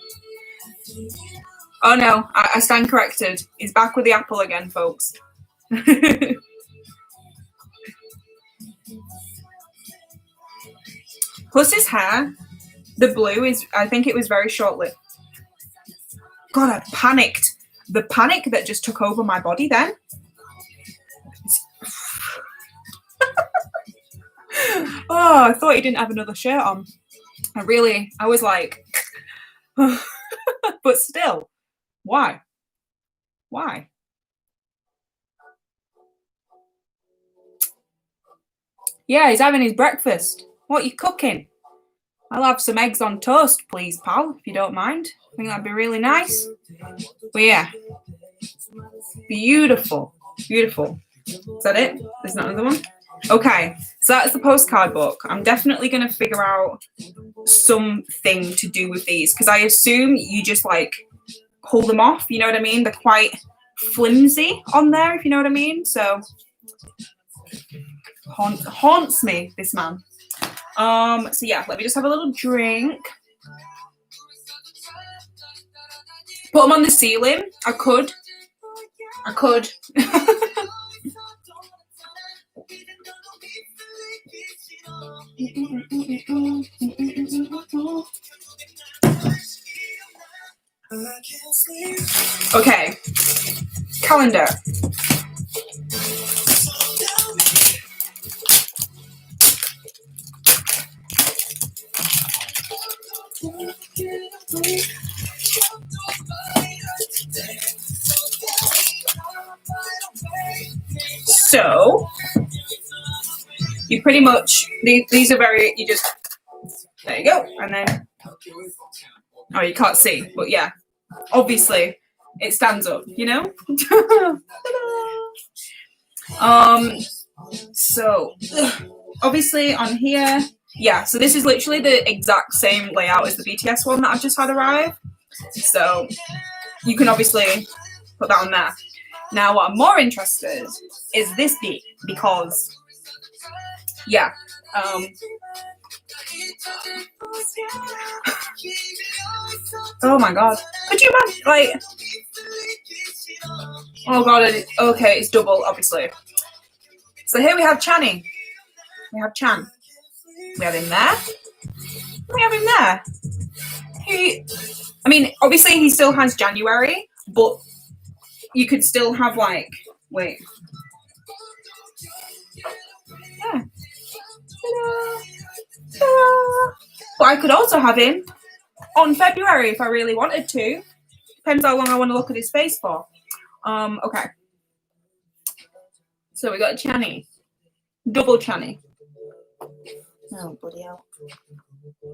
Oh no, I stand corrected. He's back with the apple again, folks. Plus his hair, the blue is, I think it was very short-lived. God, I panicked. The panic that just took over my body then. Oh, I thought he didn't have another shirt on. I was like, but still, why? Why? Yeah, he's having his breakfast. What are you cooking? I'll have some eggs on toast, please, pal, if you don't mind. I think that'd be really nice. But yeah, beautiful, beautiful. Is that it? There's not another one? Okay, so that's the postcard book. I'm definitely going to figure out something to do with these because I assume you just like pull them off, you know what I mean? They're quite flimsy on there, if you know what I mean. So haunts me, this man. So yeah, let me just have a little drink. Put them on the ceiling. I could. Okay. Calendar. So you pretty much, these are very, you just, there you go. And then, oh, you can't see, but yeah, obviously it stands up, you know? So obviously on here, yeah, so this is literally the exact same layout as the BTS one that I've just had arrive. So you can obviously put that on there. Now, what I'm more interested is this bit because, yeah, oh my god, could you imagine, like, oh god, okay, it's double, obviously. So here we have Channy, we have Chan, we have him there, we have him there. I mean, obviously he still has January, but you could still have like, wait. Yeah. But I could also have him on February if I really wanted to. Depends how long I want to look at his face for. Okay. So we got Channy. Double Channy. Oh, bloody hell.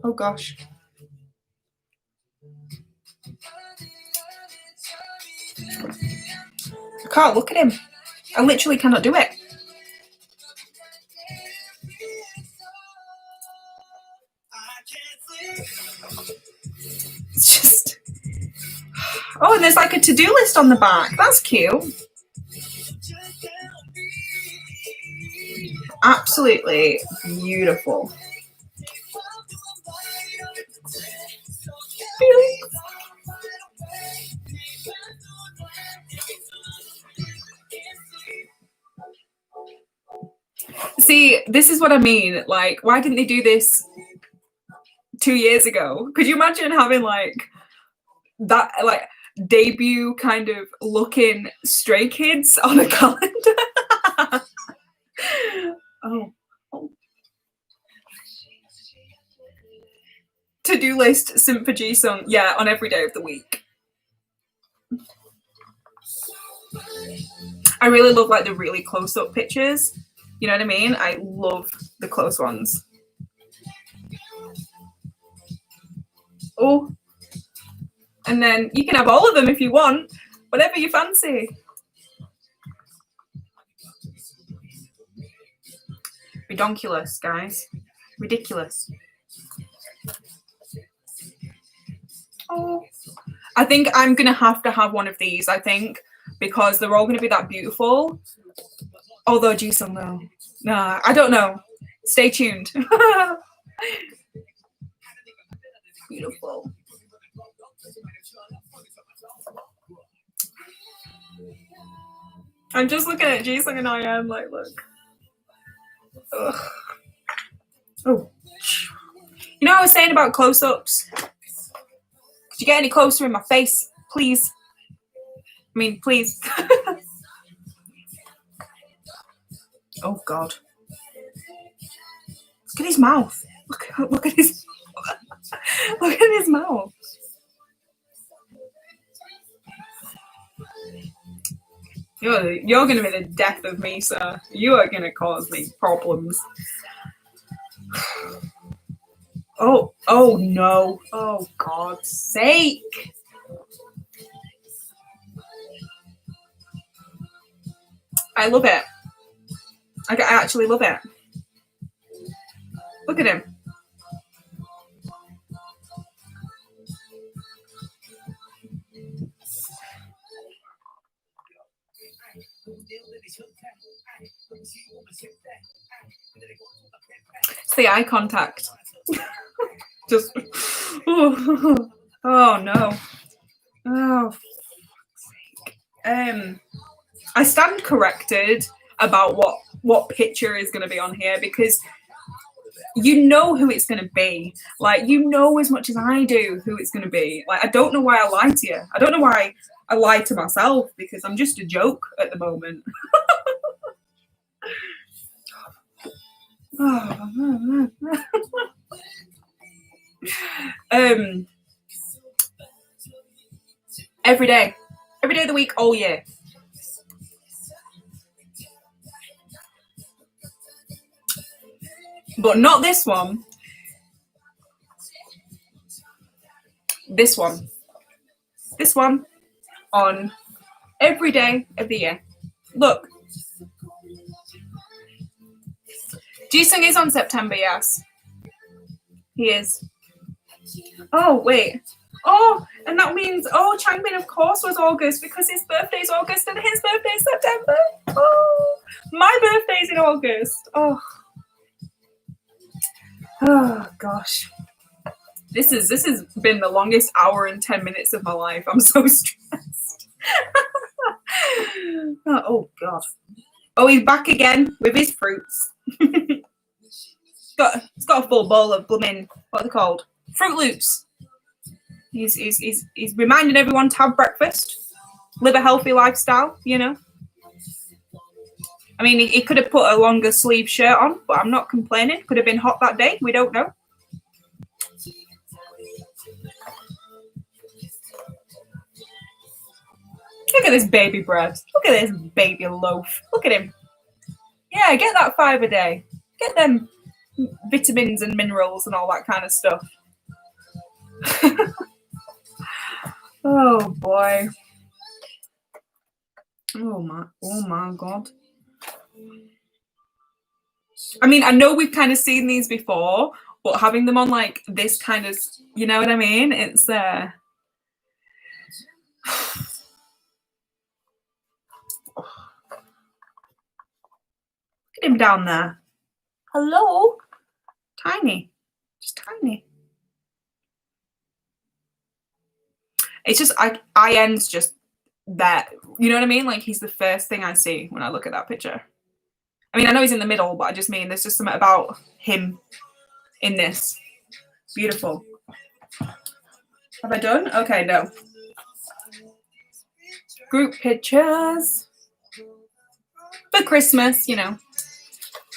Oh gosh. I can't look at him. I literally cannot do it. It's just... Oh, and there's like a to-do list on the back. That's cute. Absolutely beautiful. See, this is what I mean. Like, why didn't they do this 2 years ago? Could you imagine having like that, like debut kind of looking Stray Kids on a calendar? Oh. To-do list, hehe, yeah, on every day of the week. I really love like the really close-up pictures. You know what I mean? I love the close ones. Oh, and then you can have all of them if you want, whatever you fancy. Redonkulous, guys. Ridiculous. Oh, I think I'm gonna have to have one of these, I think, because they're all gonna be that beautiful. Although Jisung, no. Nah, I don't know. Stay tuned. Beautiful. I'm just looking at Jisung and I am like, look. Ugh. Oh. You know what I was saying about close-ups? Could you get any closer in my face, please? I mean, please. Oh God. Look at his mouth. Look at his look at his mouth. You're gonna be the death of me, sir. You are gonna cause me problems. Oh no. Oh God's sake. I love it. I actually love it. Look at him. It's the eye contact. Just oh no. Oh, I stand corrected about what picture is going to be on here, because you know who it's going to be. Like, you know as much as I do who it's going to be. Like, I don't know why I lie to you. I don't know why I lie to myself, because I'm just a joke at the moment. Every day of the week, all year. But not this one. This one on every day of the year. Look. Jisung is on September, yes. He is. Oh, wait. Oh, and that means, oh, Changbin, of course, was August, because his birthday's August and his birthday's September. Oh, my birthday's in August. Oh gosh. This has been the longest hour and 10 minutes of my life. I'm so stressed. Oh God. Oh, he's back again with his fruits. It's got a full bowl of blooming, what are they called? Fruit Loops. He's reminding everyone to have breakfast, live a healthy lifestyle, you know. I mean, he could have put a longer sleeve shirt on, but I'm not complaining. Could have been hot that day. We don't know. Look at this baby bread. Look at this baby loaf. Look at him. Yeah, get that 5 a day. Get them vitamins and minerals and all that kind of stuff. Oh boy. Oh my God. I mean, I know we've kind of seen these before, but having them on like this kind of, you know what I mean? It's Look at him down there. Hello? Tiny. Just tiny. It's just, IN's just that, you know what I mean? Like, he's the first thing I see when I look at that picture. I mean, I know he's in the middle, but I just mean there's just something about him in this. Beautiful. Have I done? Okay, no. Group pictures. For Christmas, you know.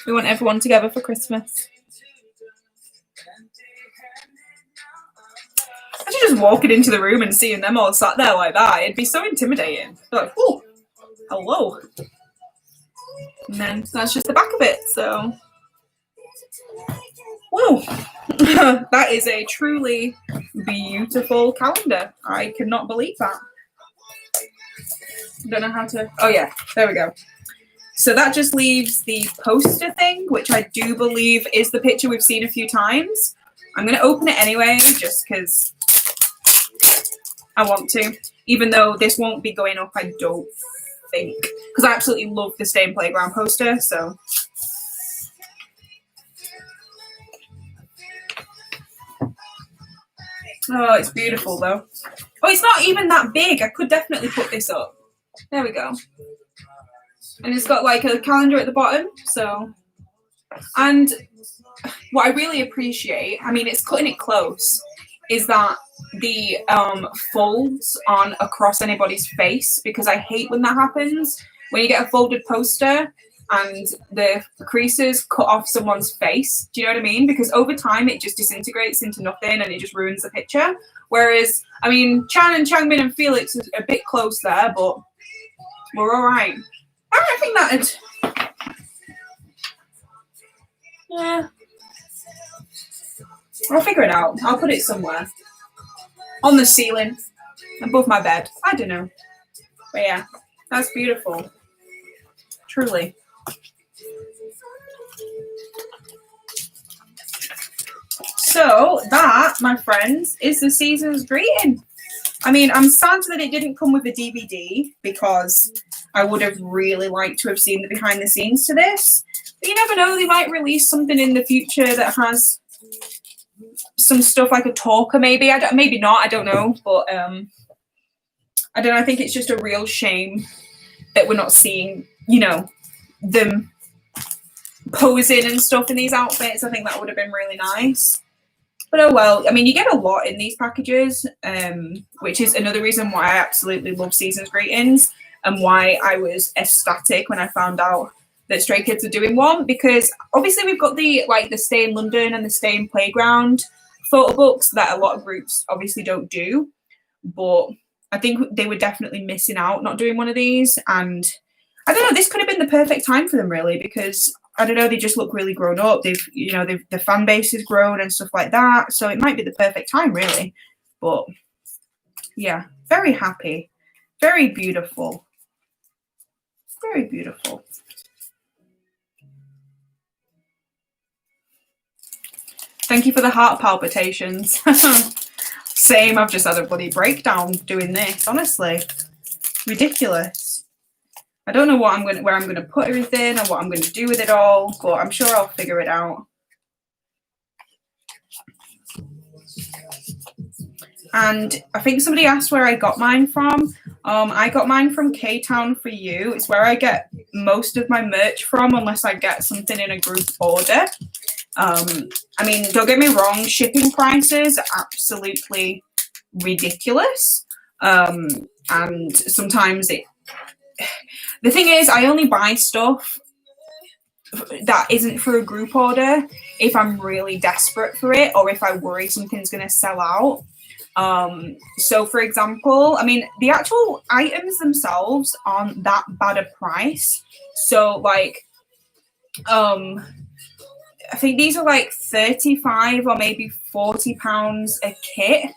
We want everyone together for Christmas. Imagine just walking into the room and seeing them all sat there like that. It'd be so intimidating. Like, oh, hello. And then that's just the back of it. So, whoa. That is a truly beautiful calendar. I cannot believe that. Don't know how to. Oh, yeah. There we go. So that just leaves the poster thing, which I do believe is the picture we've seen a few times. I'm going to open it anyway, just because I want to. Even though this won't be going up, I don't think. Because I absolutely love the Stay in Playground poster, so. Oh, it's beautiful, though. Oh, it's not even that big. I could definitely put this up. There we go. And it's got like a calendar at the bottom, so. And what I really appreciate, I mean, it's cutting it close, is that the folds on across anybody's face, because I hate when that happens. When you get a folded poster and the creases cut off someone's face, do you know what I mean? Because over time it just disintegrates into nothing and it just ruins the picture. Whereas, I mean, Chan and Changmin and Felix is a bit close there, but we're all right. I don't think that'd. Yeah. I'll figure it out. I'll put it somewhere. On the ceiling. Above my bed. I don't know. But yeah, that's beautiful. Truly. So that, my friends, is the season's greeting. I mean, I'm sad that it didn't come with a DVD because I would have really liked to have seen the behind the scenes to this. But you never know, they might release something in the future that has some stuff like a talker, maybe. Maybe not, I don't know. But I don't know, I think it's just a real shame that we're not seeing, you know, them posing and stuff in these outfits. I think that would have been really nice. But oh well, I mean, you get a lot in these packages, which is another reason why I absolutely love Season's Greetings and why I was ecstatic when I found out that Stray Kids are doing one, because obviously we've got the Stay in London and the Stay in Playground photo books that a lot of groups obviously don't do, but I think they were definitely missing out not doing one of these. And I don't know, this could have been the perfect time for them, really, because I don't know, they just look really grown up. The fan base has grown and stuff like that. So it might be the perfect time, really. But yeah, very happy. Very beautiful. Very beautiful. Thank you for the heart palpitations. Same, I've just had a bloody breakdown doing this, honestly. Ridiculous. I don't know where I'm going to put everything or what I'm going to do with it all, but I'm sure I'll figure it out. And I think somebody asked where I got mine from. I got mine from K-Town For You. It's where I get most of my merch from, unless I get something in a group order. I mean, don't get me wrong, shipping prices are absolutely ridiculous. And sometimes the thing is, I only buy stuff that isn't for a group order if I'm really desperate for it or if I worry something's going to sell out. So for example, I mean, the actual items themselves aren't that bad a price. So like, I think these are like 35 or maybe 40 pounds a kit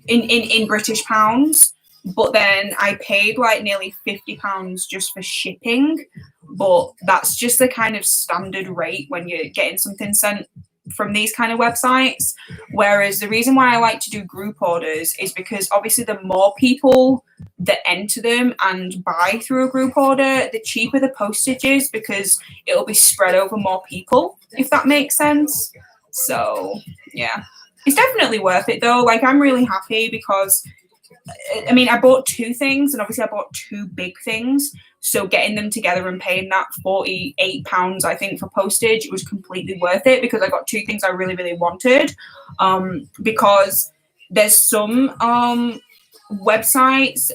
in British pounds. But then I paid like nearly £50 just for shipping. But that's just the kind of standard rate when you're getting something sent from these kind of websites. Whereas the reason why I like to do group orders is because obviously the more people that enter them and buy through a group order, the cheaper the postage is, because it'll be spread over more people, if that makes sense. So yeah, it's definitely worth it though. Like, I'm really happy because I mean, I bought two things and obviously I bought two big things. So getting them together and paying that £48, I think, for postage, it was completely worth it because I got two things I really, really wanted. Because there's some websites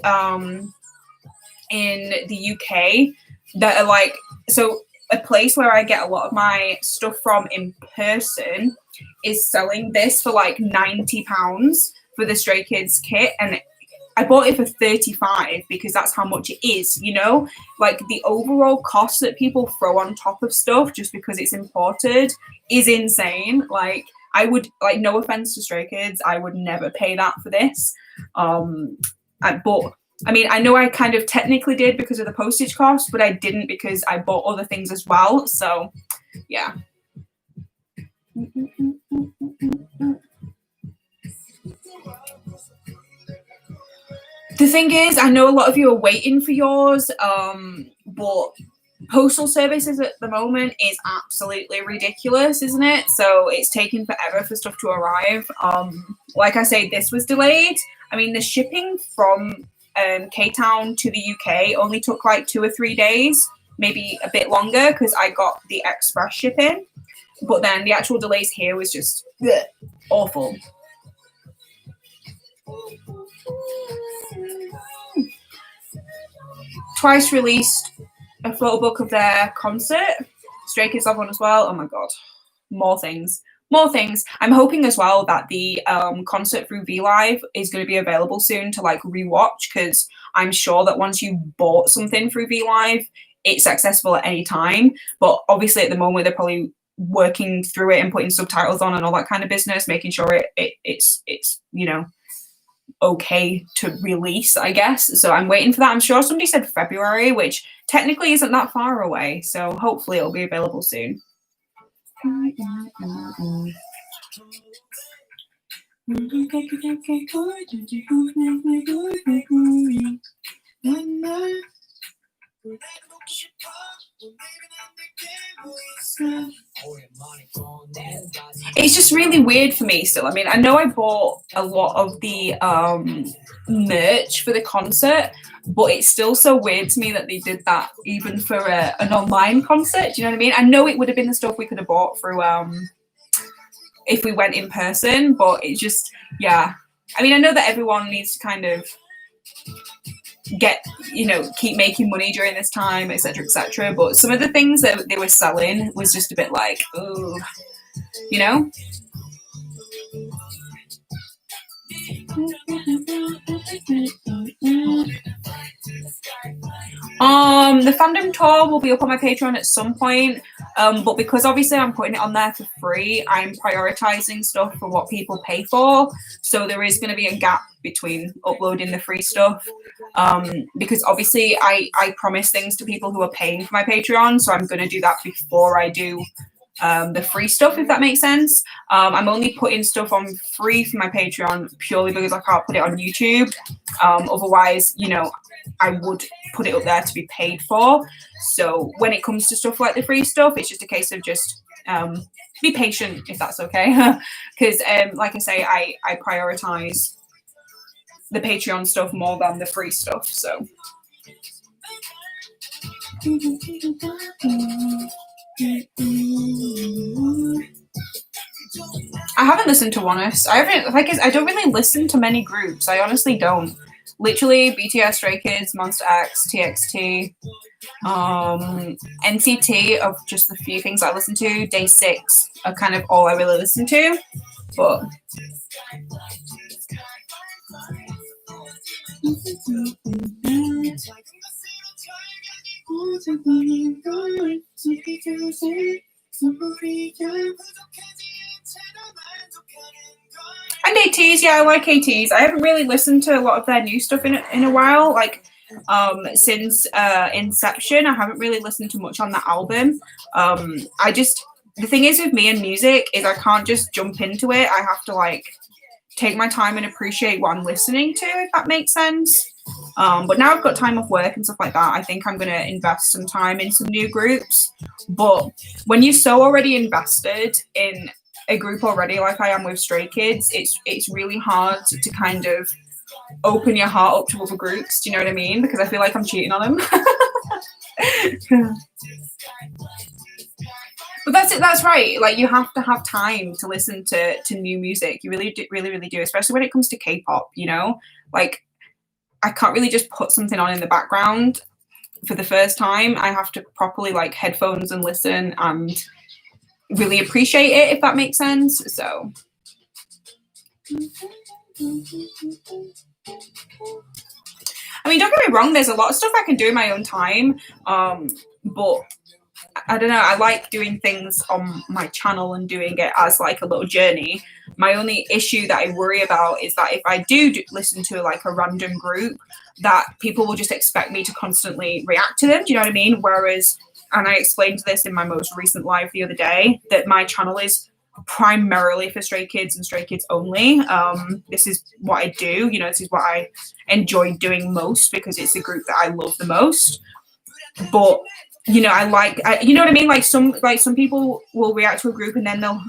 in the UK that are like, so a place where I get a lot of my stuff from in person is selling this for like £90 for the Stray Kids kit, and I bought it for 35 because that's how much it is, you know? Like the overall cost that people throw on top of stuff just because it's imported is insane. Like I would, like, no offense to Stray Kids, I would never pay that for this. But I mean, I know I kind of technically did because of the postage cost, but I didn't because I bought other things as well. So yeah. The thing is, I know a lot of you are waiting for yours, but postal services at the moment is absolutely ridiculous, isn't it? So it's taking forever for stuff to arrive. Like I say, this was delayed. I mean, the shipping from K-Town to the UK only took like 2 or 3 days, maybe a bit longer because I got the express shipping. But then the actual delays here was just awful. Twice released a photo book of their concert. Stray Kids have one as well. Oh my god, more things. I'm hoping as well that the concert through VLive is going to be available soon to like rewatch, because I'm sure that once you bought something through VLive, it's accessible at any time. But obviously at the moment they're probably working through it and putting subtitles on and all that kind of business, making sure it's you know, okay to release, I guess. So I'm waiting for that. I'm sure somebody said February, which technically isn't that far away. So hopefully it'll be available soon. It's just really weird for me still. I mean, I know I bought a lot of the merch for the concert, but it's still so weird to me that they did that even for an online concert. Do you know what I mean? I know it would have been the stuff we could have bought through if we went in person, but it's just, yeah. I mean, I know that everyone needs to kind of get, you know, keep making money during this time, etc., but some of the things that they were selling was just a bit like, oh, you know. The fandom tour will be up on my Patreon at some point, but because obviously I'm putting it on there for free, I'm prioritizing stuff for what people pay for, so there is going to be a gap between uploading the free stuff, because obviously I promise things to people who are paying for my Patreon, so I'm going to do that before I do the free stuff, if that makes sense. I'm only putting stuff on free for my Patreon purely because I can't put it on YouTube. Otherwise, you know, I would put it up there to be paid for. So when it comes to stuff like the free stuff, it's just a case of just be patient, if that's okay. Because like I say, I prioritize the Patreon stuff more than the free stuff. So I haven't listened to Onus. I don't really listen to many groups. I honestly don't. Literally BTS, Stray Kids, Monster X, TXT, NCT of just the few things I listen to. Day 6 are kind of all I really listen to. But and ATs, yeah, I like ATs. I haven't really listened to a lot of their new stuff in a while. Like since Inception, I haven't really listened to much on that album. The thing is with me and music is I can't just jump into it. I have to like take my time and appreciate what I'm listening to, if that makes sense. But now I've got time off work and stuff like that, I think I'm going to invest some time in some new groups. But when you're so already invested in a group already, like I am with Stray Kids, it's really hard to kind of open your heart up to other groups. Do you know what I mean? Because I feel like I'm cheating on them. But that's it. That's right. Like you have to have time to listen to new music. You really do, especially when it comes to K-pop. You know, like I can't really just put something on in the background for the first time, I have to properly like headphones and listen and really appreciate it, if that makes sense. So I mean, don't get me wrong, there's a lot of stuff I can do in my own time, but I don't know, I like doing things on my channel and doing it as like a little journey. My only issue that I worry about is that if I do listen to like a random group, that people will just expect me to constantly react to them. Do you know what I mean? Whereas, and I explained this in my most recent live the other day, that my channel is primarily for Stray Kids and Stray Kids only. This is what I do, you know, this is what I enjoy doing most because it's the group that I love the most. But you know, you know what I mean? Like some people will react to a group and then they'll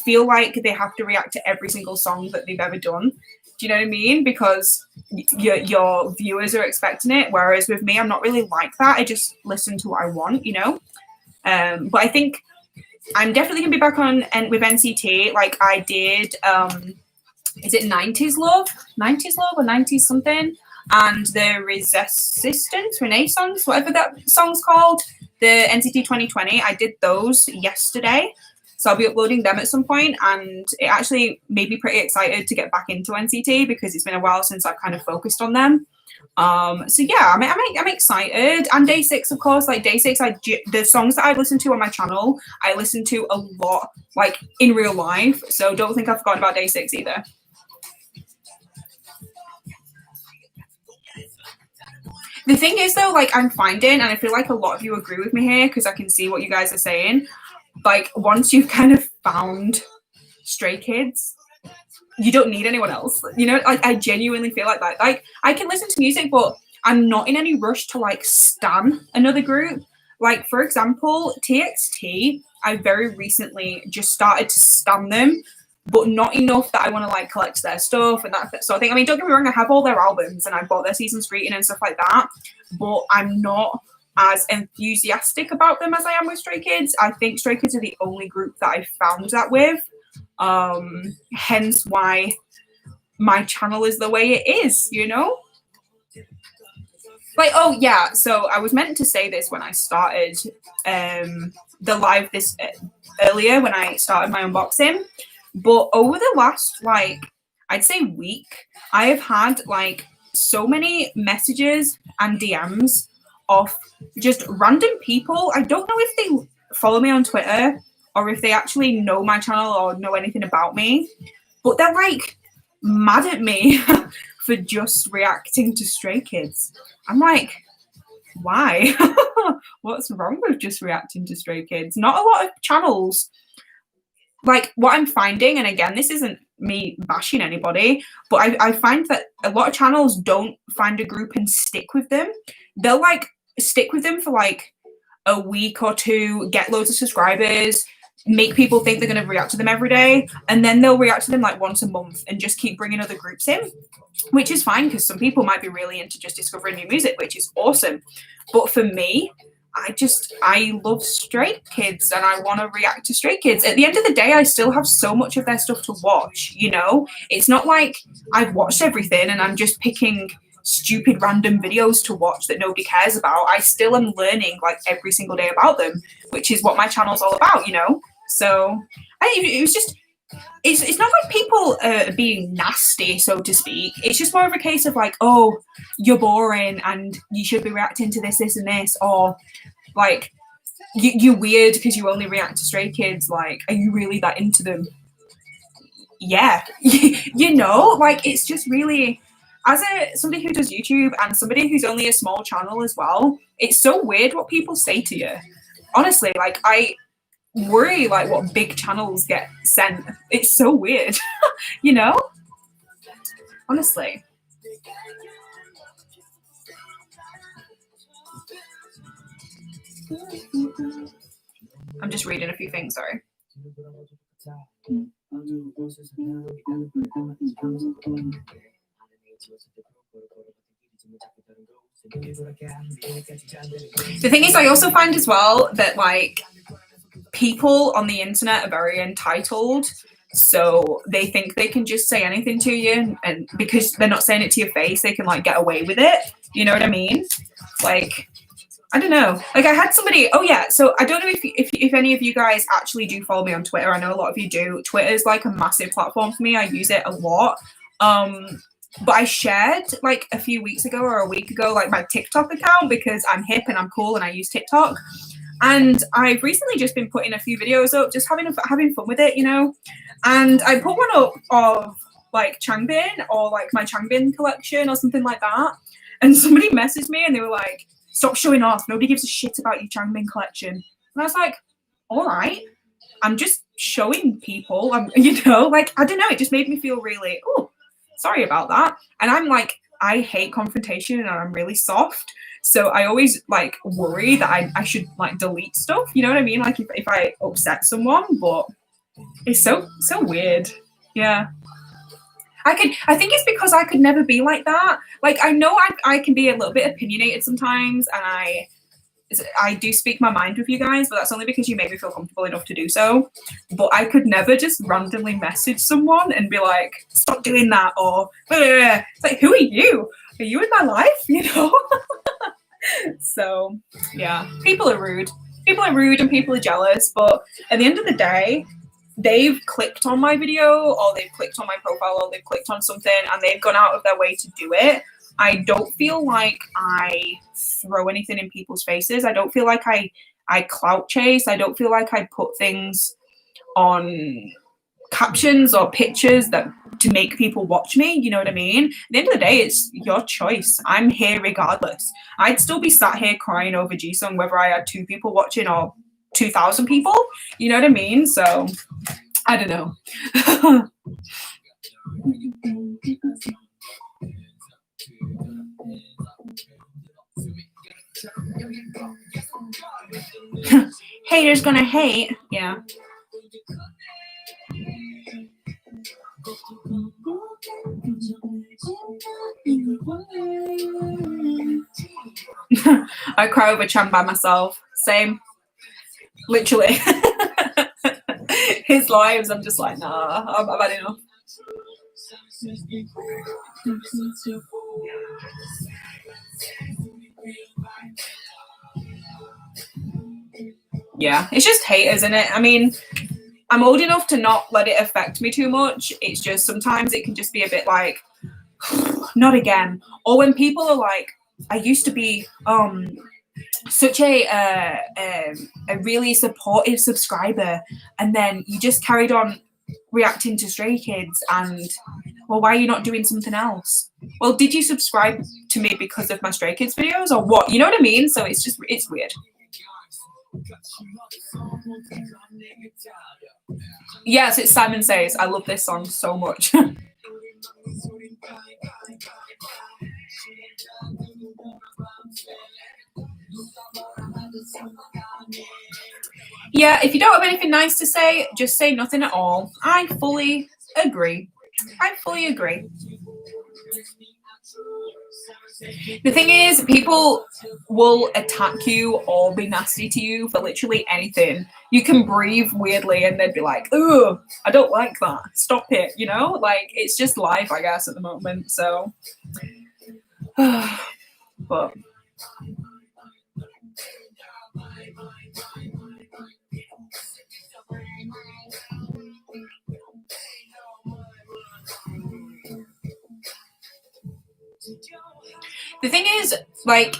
feel like they have to react to every single song that they've ever done. Do you know what I mean? Because your viewers are expecting it. Whereas with me, I'm not really like that. I just listen to what I want, you know? But I think I'm definitely gonna be back on and with NCT. Like I did, is it 90s Love? 90s Love or 90s something? And the Renaissance, whatever that song's called, the NCT 2020, I did those yesterday. So I'll be uploading them at some point, and it actually made me pretty excited to get back into NCT because it's been a while since I've kind of focused on them. So yeah, I'm excited. And Day 6, of course, like Day 6, the songs that I listen to on my channel, I listen to a lot, like in real life. So don't think I've forgotten about Day 6 either. The thing is, though, like I'm finding, and I feel like a lot of you agree with me here because I can see what you guys are saying. Like once you've kind of found Stray Kids, you don't need anyone else. You know, like I genuinely feel like that. Like I can listen to music, but I'm not in any rush to like stan another group. Like for example, TXT, I very recently just started to stan them, but not enough that I want to like collect their stuff and that sort of thing. I mean, don't get me wrong, I have all their albums and I bought their season's greeting and stuff like that, but I'm not as enthusiastic about them as I am with Stray Kids. I think Stray Kids are the only group that I found that with. Hence why my channel is the way it is, you know? Like, oh yeah, so I was meant to say this when I started the live this earlier when I started my unboxing. But over the last, like, I'd say week, I have had, like, so many messages and DMs of just random people. I don't know if they follow me on Twitter or if they actually know my channel or know anything about me. But they're, like, mad at me for just reacting to Stray Kids. I'm like, why? What's wrong with just reacting to Stray Kids? Not a lot of channels. Like what I'm finding, and again, this isn't me bashing anybody, but I find that a lot of channels don't find a group and stick with them. They'll like stick with them for like a week or two, get loads of subscribers, make people think they're going to react to them every day, and then they'll react to them like once a month and just keep bringing other groups in, which is fine because some people might be really into just discovering new music, which is awesome. But for me, I love Stray Kids and I want to react to Stray Kids. At the end of the day, I still have so much of their stuff to watch, you know? It's not like I've watched everything and I'm just picking stupid random videos to watch that nobody cares about. I still am learning like every single day about them, which is what my channel's all about, you know? So it was just, it's not like people being nasty, so to speak. It's just more of a case of like, oh, you're boring and you should be reacting to this, this and this, or like, you're weird because you only react to Stray Kids. Like, are you really that into them? Yeah. You know, like, it's just really, as somebody who does YouTube and somebody who's only a small channel as well, it's so weird what people say to you. Honestly, like, I worry like what big channels get sent. It's so weird. You know, honestly. I'm just reading a few things, sorry. The thing is, I also find as well that like people on the internet are very entitled, so they think they can just say anything to you, and because they're not saying it to your face, they can like get away with it. You know what I mean? Like, I don't know. Like I had somebody. Oh yeah. So I don't know if any of you guys actually do follow me on Twitter. I know a lot of you do. Twitter is like a massive platform for me. I use it a lot. But I shared like a few weeks ago or a week ago like my TikTok account because I'm hip and I'm cool and I use TikTok. And I've recently just been putting a few videos up, just having fun with it, you know. And I put one up of like Changbin or like my Changbin collection or something like that. And somebody messaged me and they were like, "Stop showing off. Nobody gives a shit about your Changbin collection." And I was like, all right, I'm just showing people. You know, like, I don't know. It just made me feel really, oh, sorry about that. And I'm like, I hate confrontation and I'm really soft. So I always like worry that I should like delete stuff. You know what I mean? Like if I upset someone, but it's so weird. Yeah. I think it's because I could never be like that. Like I know I can be a little bit opinionated sometimes and I do speak my mind with you guys, but that's only because you make me feel comfortable enough to do so. But I could never just randomly message someone and be like, "Stop doing that," or it's like, who are you? Are you in my life? You know? So yeah, people are rude. People are rude and people are jealous, but at the end of the day, they've clicked on my video or they've clicked on my profile or they've clicked on something and they've gone out of their way to do it. I don't feel like I throw anything in people's faces. I don't feel like I clout chase. I don't feel like I put things on captions or pictures that to make people watch me. You know what I mean? At the end of the day, it's your choice. I'm here regardless. I'd still be sat here crying over Jisung whether I had 2 people watching or 2,000 people. You know what I mean? So I don't know. Haters gonna hate. Yeah. I cry over Chan by myself. Same. Literally. His lives, I'm just like, nah, I've had enough. Yeah, it's just hate, isn't it? I mean, I'm old enough to not let it affect me too much. It's just sometimes it can just be a bit like, not again. Or when people are like, I used to be such a really supportive subscriber, and then you just carried on reacting to Stray Kids, and well, why are you not doing something else? Well, did you subscribe to me because of my Stray Kids videos or what? You know what I mean? So it's weird. Yes, it's Simon Says. I love this song so much. Yeah, if you don't have anything nice to say, just say nothing at all. I fully agree. I fully agree. The thing is, people will attack you or be nasty to you for literally anything. You can breathe weirdly and they'd be like, "Ugh, I don't like that. Stop it." You know, like it's just life, I guess, at the moment. So, but the thing is, like,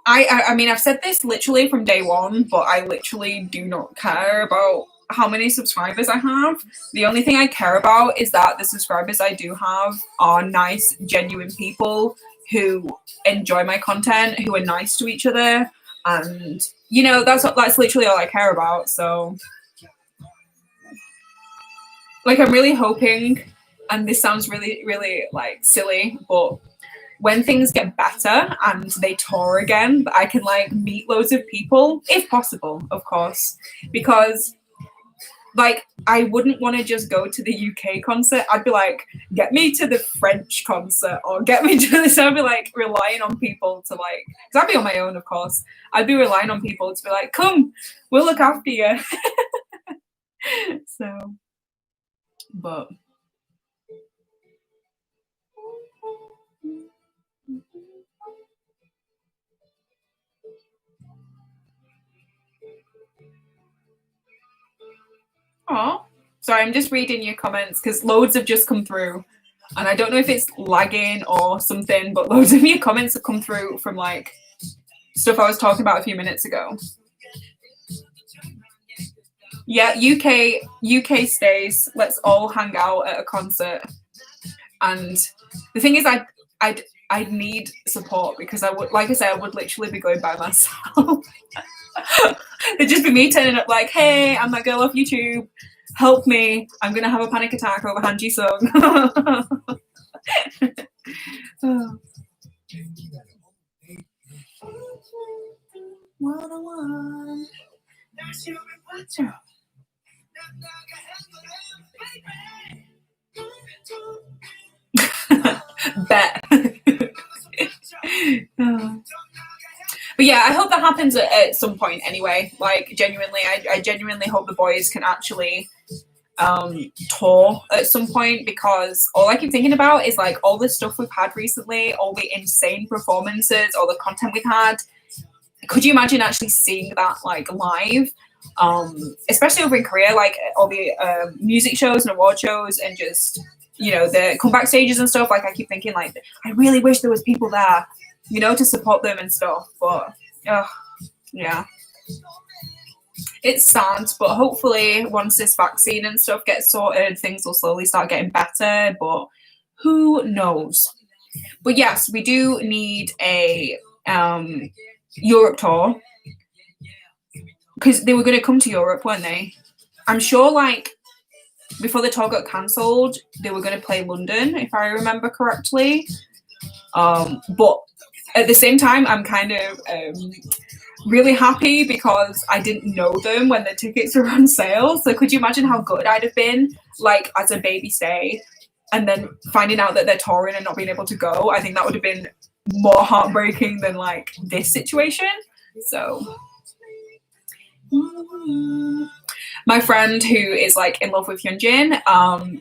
I mean, I've said this literally from day one, but I literally do not care about how many subscribers I have. The only thing I care about is that the subscribers I do have are nice, genuine people who enjoy my content, who are nice to each other, and you know that's literally all I care about. So, like, I'm really hoping, and this sounds really like silly, but when things get better and they tour again, I can like meet loads of people, if possible, of course, because like I wouldn't want to just go to the UK concert. I'd be like, get me to the French concert or get me to this. I'd be like relying on people to like, because I'd be on my own, of course. I'd be relying on people to be like, come, we'll look after you. So, but Sorry, I'm just reading your comments because loads have just come through. And I don't know if it's lagging or something, but loads of your comments have come through from like stuff I was talking about a few minutes ago. Yeah, UK stays. Let's all hang out at a concert. And the thing is, I need support because I would, like I said, I would literally be going by myself. It'd just be me turning up like, hey, I'm that girl off YouTube. Help me. I'm going to have a panic attack over Hanji song. Oh. Bet. But yeah, I hope that happens at some point anyway. Like, genuinely, I genuinely hope the boys can actually tour at some point, because all I keep thinking about is like all the stuff we've had recently, all the insane performances, all the content we've had. Could you imagine actually seeing that like live? Especially over in Korea, like all the music shows and award shows, and just, you know, the comeback stages and stuff. Like, I keep thinking like, I really wish there was people there, you know, to support them and stuff. But yeah, it's sad. But hopefully once this vaccine and stuff gets sorted, things will slowly start getting better. But who knows? But yes, we do need a Europe tour, because they were going to come to Europe, weren't they? I'm sure, like, before the tour got cancelled, they were going to play London, if I remember correctly. But at the same time, I'm kind of really happy because I didn't know them when the tickets were on sale. So could you imagine how good I'd have been, like, as a baby stay, and then finding out that they're touring and not being able to go? I think that would have been more heartbreaking than, like, this situation. So my friend who is like in love with Hyunjin,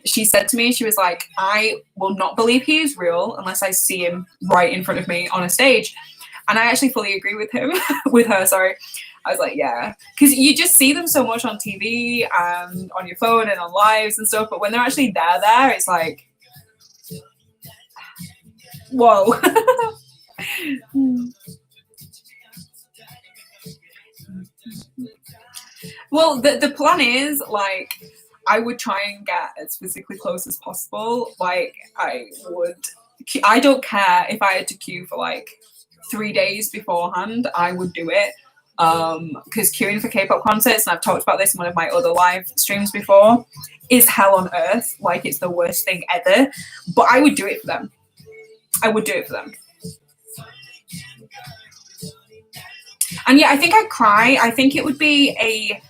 she said to me, she was like, I will not believe he is real unless I see him right in front of me on a stage. And I actually fully agree with him, with her, sorry. I was like, yeah, because you just see them so much on TV and on your phone and on lives and stuff, but when they're actually there, it's like, whoa. Well, the plan is, like, I would try and get as physically close as possible. Like, I don't care if I had to queue for like 3 days beforehand, I would do it. Because queuing for K-pop concerts, and I've talked about this in one of my other live streams before, is hell on earth. Like, it's the worst thing ever. But I would do it for them. I would do it for them. And yeah, I think I'd cry. I think it would be a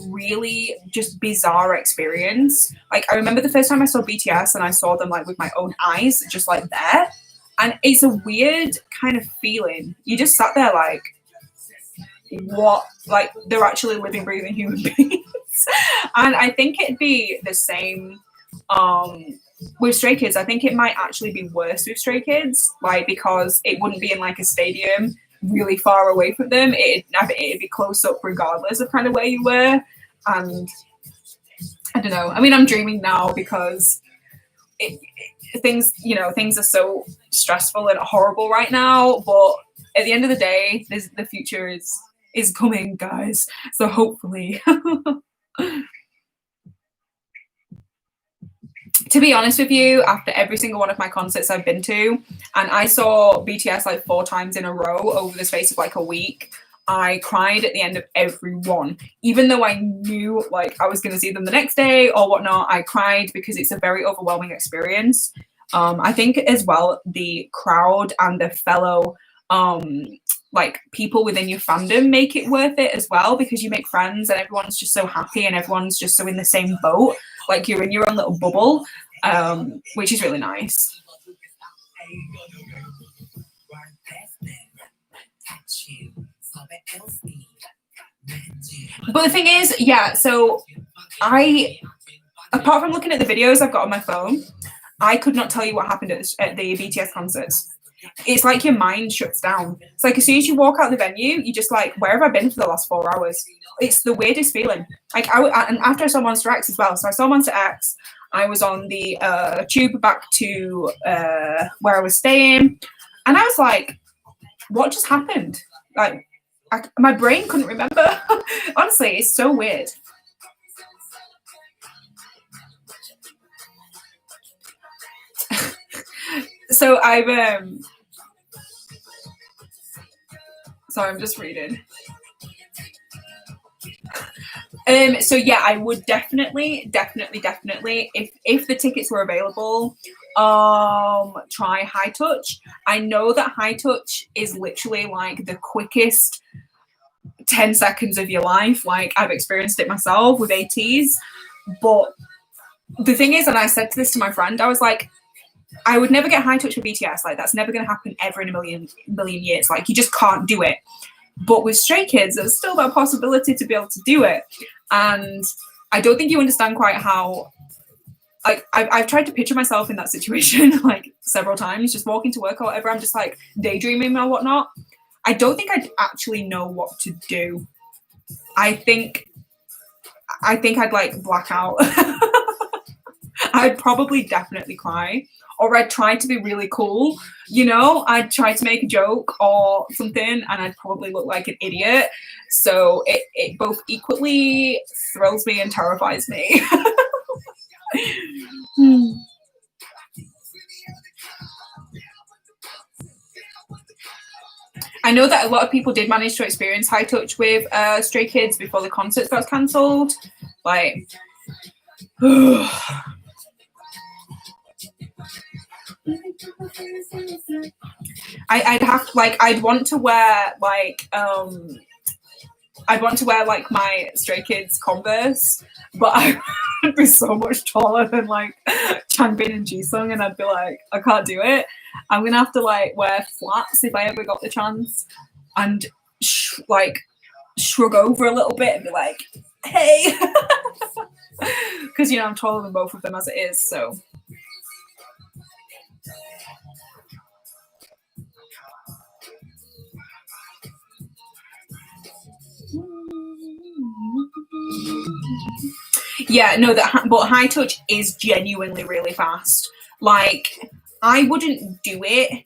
really just bizarre experience. Like, I remember the first time I saw BTS and I saw them like with my own eyes, just like there. And it's a weird kind of feeling. You just sat there like, what? Like, they're actually living, breathing human beings. And I think it'd be the same with Stray Kids. I think it might actually be worse with Stray Kids, like, because it wouldn't be in like a stadium really far away from them. It'd be close up regardless of kind of where you were. And I don't know. I mean, I'm dreaming now because things are so stressful and horrible right now. But at the end of the day, the future is coming, guys. So hopefully. To be honest with you, after every single one of my concerts I've been to, and I saw BTS like 4 times in a row over the space of like a week, I cried at the end of every one. Even though I knew like I was going to see them the next day or whatnot, I cried because it's a very overwhelming experience. I think as well, the crowd and the fellow like people within your fandom make it worth it as well, because you make friends and everyone's just so happy and everyone's just so in the same boat. Like, you're in your own little bubble, which is really nice. But the thing is, yeah, so apart from looking at the videos I've got on my phone, I could not tell you what happened at the BTS concerts. it's like your mind shuts down. It's like as soon as you walk out the venue, you just like, where have I been for the last 4 hours? It's the weirdest feeling. Like and after I saw Monster X as well. So I saw Monster X. I was on the tube back to where I was staying, and I was like, what just happened? Like, my brain couldn't remember. Honestly, it's so weird. So sorry, I'm just reading. So yeah, I would definitely, if the tickets were available, try High Touch. I know that High Touch is literally like the quickest 10 seconds of your life. Like, I've experienced it myself with ATs. But the thing is, and I said this to my friend, I was like, I would never get High Touch with BTS. Like, that's never going to happen ever in a million years. Like, you just can't do it. But with Stray Kids, there's still that possibility to be able to do it. And I don't think you understand quite how, like, I've tried to picture myself in that situation like several times, just walking to work or whatever. I'm just like daydreaming or whatnot. I don't think I'd actually know what to do. I think I'd like black out. I'd probably definitely cry, or I'd try to be really cool, you know, I'd try to make a joke or something, and I'd probably look like an idiot. So it both equally thrills me and terrifies me. I know that a lot of people did manage to experience High Touch with Stray Kids before the concerts got cancelled. Like, I'd want to wear like my Stray Kids Converse, but I'd be so much taller than like Changbin and Jisung, and I'd be like, I can't do it. I'm gonna have to like wear flats if I ever got the chance, and shrug over a little bit and be like, hey, because you know I'm taller than both of them as it is. So yeah, no, but High Touch is genuinely really fast. Like, I wouldn't do it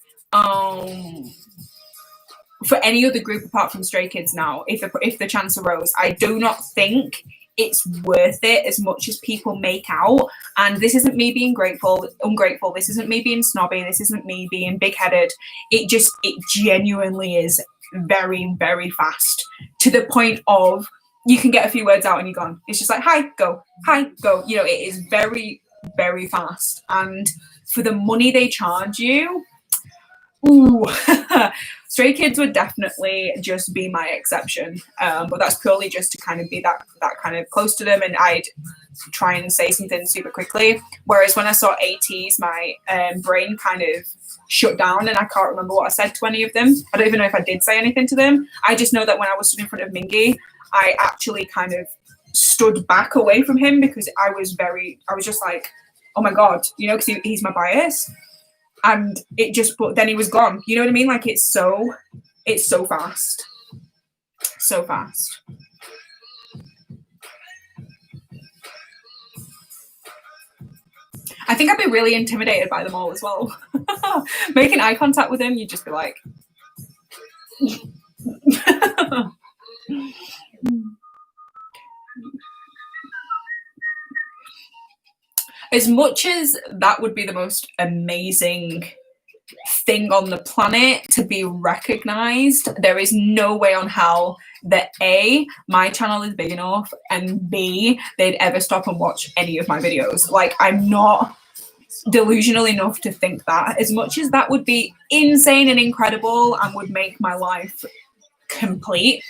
for any other group apart from Stray Kids now, if the chance arose. I do not think it's worth it as much as people make out. And this isn't me being ungrateful. This isn't me being snobby. This isn't me being big-headed. It genuinely is very, very fast, to the point of you can get a few words out and you're gone. It's just like, hi, go. You know, it is very, very fast. And for the money they charge you, ooh, Stray Kids would definitely just be my exception. But that's purely just to kind of be that kind of close to them, and I'd try and say something super quickly. Whereas when I saw ATs, my brain kind of shut down and I can't remember what I said to any of them. I don't even know if I did say anything to them. I just know that when I was stood in front of Mingy, I actually kind of stood back away from him because I was just like, oh my God, you know, because he's my bias. And but then he was gone. You know what I mean? Like, it's so fast. So fast. I think I'd be really intimidated by them all as well. Making eye contact with them, you'd just be like... As much as that would be the most amazing thing on the planet to be recognized, there is no way on hell that A, my channel is big enough, and B, they'd ever stop and watch any of my videos. Like, I'm not delusional enough to think that. As much as that would be insane and incredible and would make my life complete,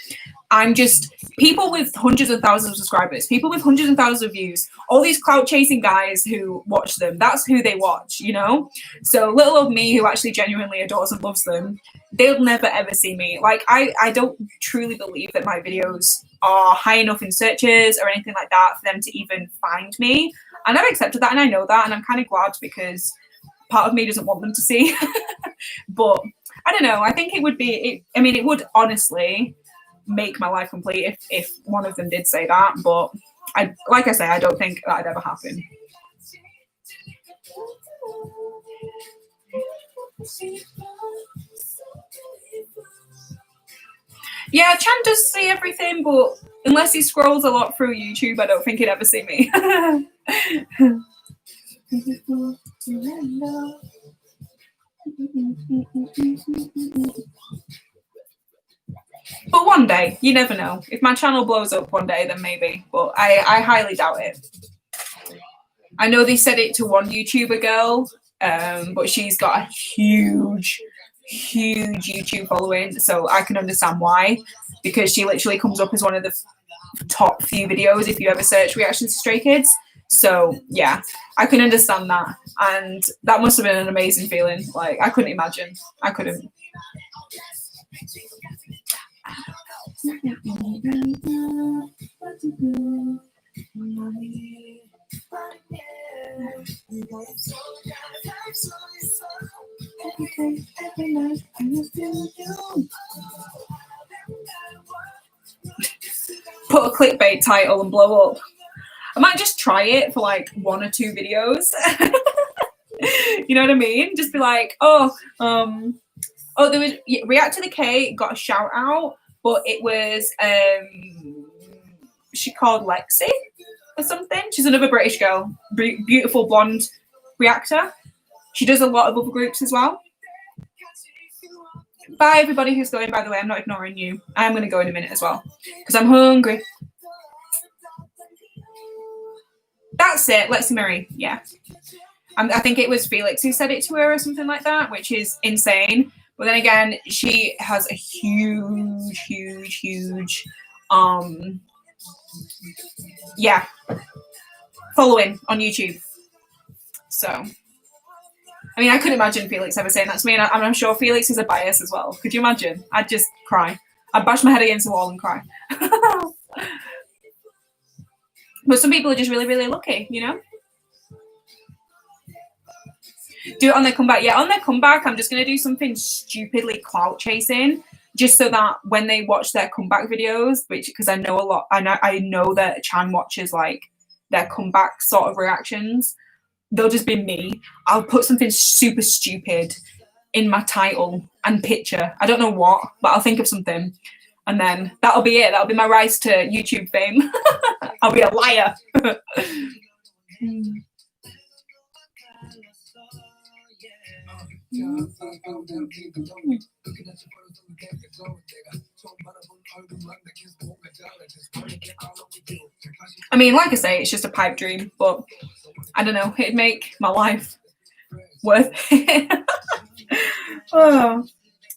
I'm just, people with hundreds of thousands of subscribers, people with hundreds of thousands of views, all these clout chasing guys who watch them, that's who they watch, you know? So little old me, who actually genuinely adores and loves them, they'll never ever see me. Like, I don't truly believe that my videos are high enough in searches or anything like that for them to even find me. And I've accepted that, and I know that, and I'm kind of glad, because part of me doesn't want them to see. But I don't know. I think it would be. I mean, it would honestly make my life complete if one of them did say that. But like I say, I don't think that'd ever happen. Yeah, Chan does see everything, but unless he scrolls a lot through YouTube, I don't think he'd ever see me. But one day, you never know. If my channel blows up one day, then maybe. But I highly doubt it. I know they said it to one YouTuber girl, but she's got a huge YouTube following, so I can understand why, because she literally comes up as one of the top few videos if you ever search reactions to Stray Kids. So yeah, I can understand that, and that must have been an amazing feeling. Like, I couldn't imagine. I couldn't. Put a clickbait title and blow up. I might just try it for like 1 or 2 videos. You know what I mean? Just be like, there was React to the K got a shout out, but it was she called Lexi or something. She's another British girl, beautiful blonde reactor. She does a lot of other groups as well. Bye everybody who's going, by the way. I'm not ignoring you. I'm going to go in a minute as well because I'm hungry. That's it. Lexi Marie. Yeah. I think it was Felix who said it to her or something like that, which is insane. But then again, she has a huge following on YouTube. So, I mean, I couldn't imagine Felix ever saying that to me, and I'm sure Felix is a bias as well. Could you imagine? I'd just cry. I'd bash my head against the wall and cry. But some people are just really lucky, you know? Do it on their comeback. Yeah, on their comeback, I'm just going to do something stupidly clout chasing, just so that when they watch their comeback videos, which, because I know that Chan watches like their comeback sort of reactions, they'll just be me. I'll put something super stupid in my title and picture. I don't know what, but I'll think of something. And then that'll be it. That'll be my rise to YouTube fame. I'll be a liar. I mean, like I say, it's just a pipe dream, but I don't know, it'd make my life worth it. Oh.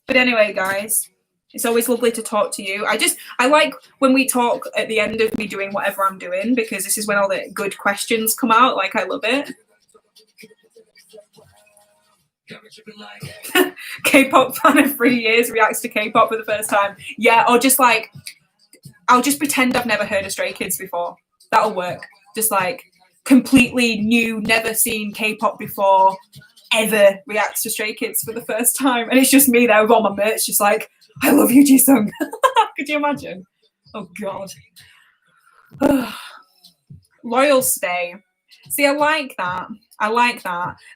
But anyway, guys, it's always lovely to talk to you. I like when we talk at the end of me doing whatever I'm doing, because this is when all the good questions come out. Like, I love it. K-pop fan of 3 years reacts to K-pop for the first time. Yeah, or just like, I'll just pretend I've never heard of Stray Kids before. That'll work. Just like completely new, never seen K-pop before, ever reacts to Stray Kids for the first time. And it's just me there with all my merch, just like, I love you, Jisung. Could you imagine? Oh, God. Loyal stay. See, I like that.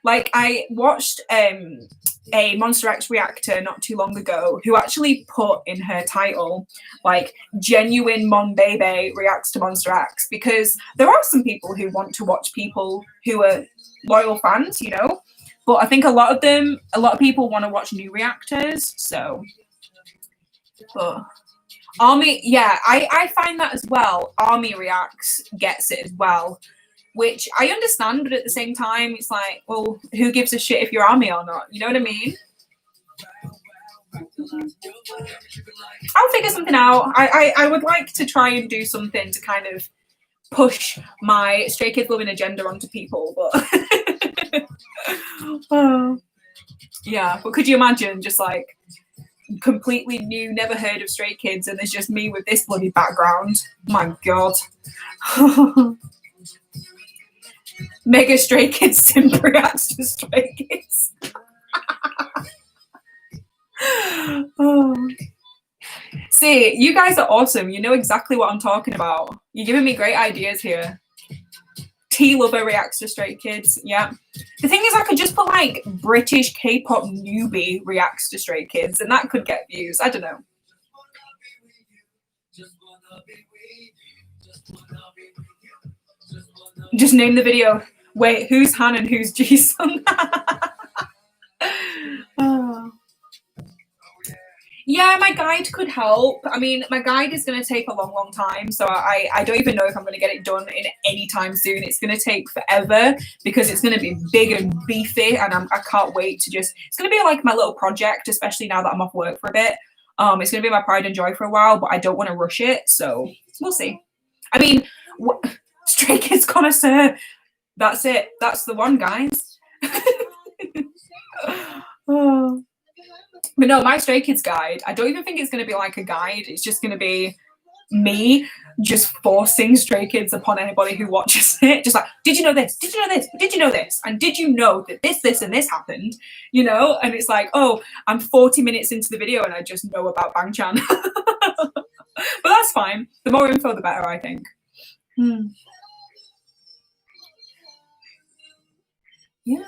Like, I watched a Monster X reactor not too long ago who actually put in her title, like, genuine Mon Bebe reacts to Monster X, because there are some people who want to watch people who are loyal fans, you know? But I think a lot of people want to watch new reactors, so... But Army, yeah, I find that as well. Army reacts gets it as well, which I understand, but at the same time, it's like, well, who gives a shit if you're Army or not? You know what I mean? I'll figure something out. I would like to try and do something to kind of push my Stray Kids loving agenda onto people, but oh. Yeah, but could you imagine just like completely new, never heard of Stray Kids, and there's just me with this bloody background? My God. Mega Stray Kids simp reacts to Stray Kids. Oh. See, you guys are awesome. You know exactly what I'm talking about. You're giving me great ideas here. T-Lover reacts to Stray Kids. Yeah. The thing is, I could just put like British K-pop newbie reacts to Stray Kids, and that could get views. I don't know. Just name the video. Wait, who's Han and who's Jisung? Oh. Yeah, my guide could help. I mean, my guide is going to take a long time, so I don't even know if I'm going to get it done in any time soon. It's going to take forever because it's going to be big and beefy, and I can't wait to just... It's going to be like my little project, especially now that I'm off work for a bit. It's going to be my pride and joy for a while, but I don't want to rush it, so we'll see. I mean, Stray Kids Connoisseur. That's it. That's the one, guys. Oh. But no, my Stray Kids guide, I don't even think it's going to be like a guide. It's just going to be me just forcing Stray Kids upon anybody who watches it. Just like, did you know this? Did you know this? Did you know this? And did you know that this, and this happened? You know? And it's like, oh, I'm 40 minutes into the video and I just know about Bangchan. But that's fine. The more info, the better, I think. Yeah.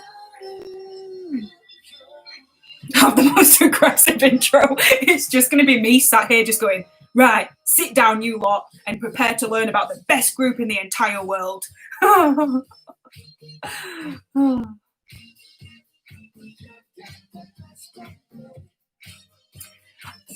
Have the most aggressive intro. It's just going to be me sat here just going, right, sit down, you lot, and prepare to learn about the best group in the entire world.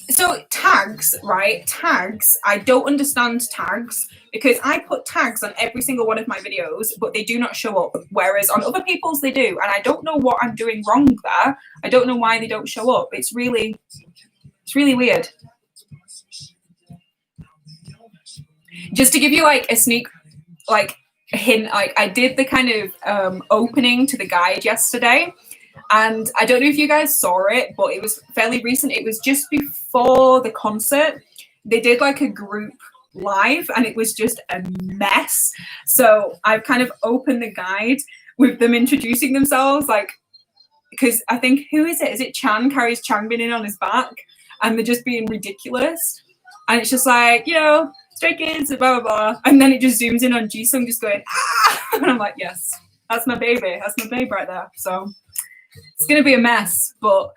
So tags, right? Tags, I don't understand tags because I put tags on every single one of my videos, but they do not show up. Whereas on other people's they do. And I don't know what I'm doing wrong there. I don't know why they don't show up. It's really weird. Just to give you like a sneak, like a hint, like I did the kind of opening to the guide yesterday. And I don't know if you guys saw it, but it was fairly recent. It was just before the concert. They did like a group live and it was just a mess. So I've kind of opened the guide with them introducing themselves, like, because I think, who is it? Is it Chan carries Changbin in on his back? And they're just being ridiculous. And it's just like, you know, Stray Kids, blah, blah, blah. And then it just zooms in on Jisung just going, ah! And I'm like, yes, that's my baby. That's my babe right there. So it's going to be a mess, but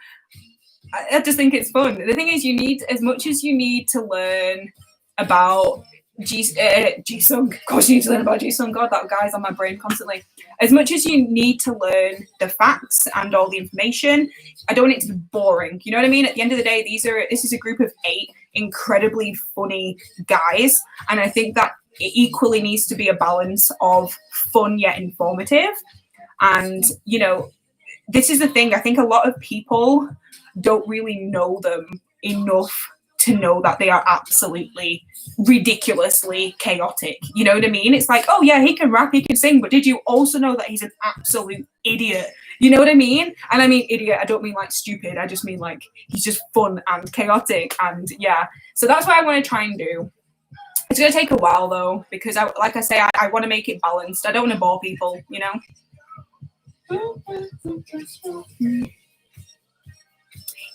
I just think it's fun. The thing is, you need, as much as you need to learn about Jisung, of course you need to learn about Jisung, God, that guy's on my brain constantly. As much as you need to learn the facts and all the information, I don't want it to be boring. You know what I mean? At the end of the day, this is a group of 8 incredibly funny guys, and I think that it equally needs to be a balance of fun yet informative. And, you know, this is the thing. I think a lot of people don't really know them enough to know that they are absolutely ridiculously chaotic. You know what I mean? It's like, oh yeah, he can rap, he can sing, but did you also know that he's an absolute idiot? You know what I mean? And I mean idiot, I don't mean like stupid. I just mean like he's just fun and chaotic. And yeah, so that's what I want to try and do. It's going to take a while though, because like I say, I want to make it balanced. I don't want to bore people, you know?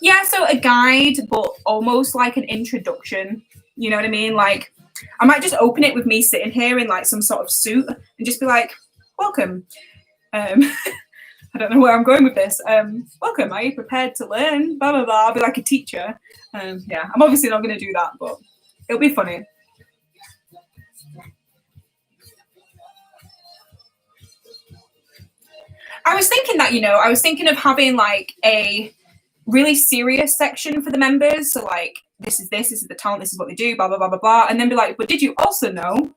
Yeah, so a guide, but almost like an introduction. You know what I mean? Like, I might just open it with me sitting here in like some sort of suit and just be like, welcome. I don't know where I'm going with this. Welcome, are you prepared to learn? Blah, blah, blah. I'll be like a teacher. Yeah, I'm obviously not going to do that, but it'll be funny. I was thinking that, you know, I was thinking of having like a really serious section for the members. So like, this is the talent, this is what they do, blah, blah, blah, blah, blah. And then be like, but did you also know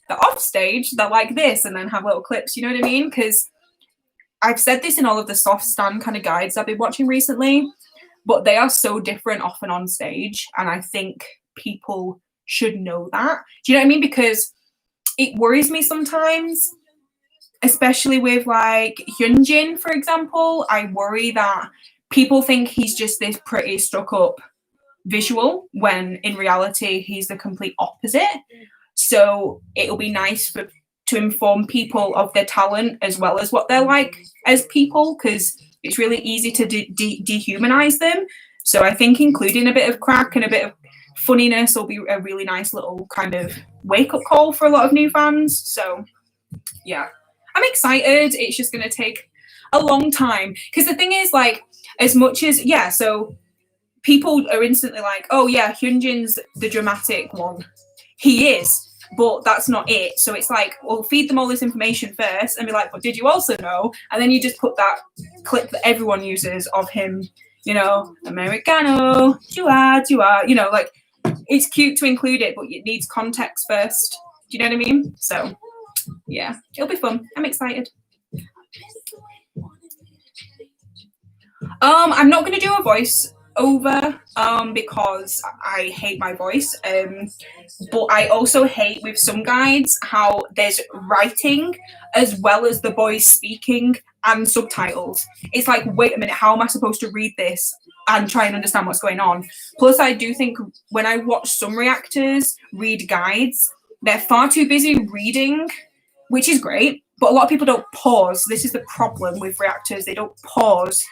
that off stage, they're like this, and then have little clips, you know what I mean? Because I've said this in all of the soft stand kind of guides I've been watching recently, but they are so different off and on stage. And I think people should know that. Do you know what I mean? Because it worries me sometimes, especially with like Hyunjin, for example. I worry that people think he's just this pretty stuck up visual when in reality he's the complete opposite. So it'll be nice to inform people of their talent as well as what they're like as people, because it's really easy to dehumanize them. So I think including a bit of crack and a bit of funniness will be a really nice little kind of wake-up call for a lot of new fans. So yeah, I'm excited. It's just going to take a long time, because the thing is, like, as much as, yeah, so people are instantly like, oh yeah, Hyunjin's the dramatic one. He is, but that's not it. So it's like, well, feed them all this information first and be like, but did you also know? And then you just put that clip that everyone uses of him, you know, Americano, chua, chua, you know, like, it's cute to include it, but it needs context first. Do you know what I mean? So yeah, it'll be fun. I'm excited. I'm not going to do a voice over because I hate my voice, but I also hate with some guides how there's writing as well as the boys speaking and subtitles. It's like, wait a minute, how am I supposed to read this and try and understand what's going on? Plus, I do think when I watch some reactors read guides, they're far too busy reading, which is great, but a lot of people don't pause. This is the problem with reactors. They don't pause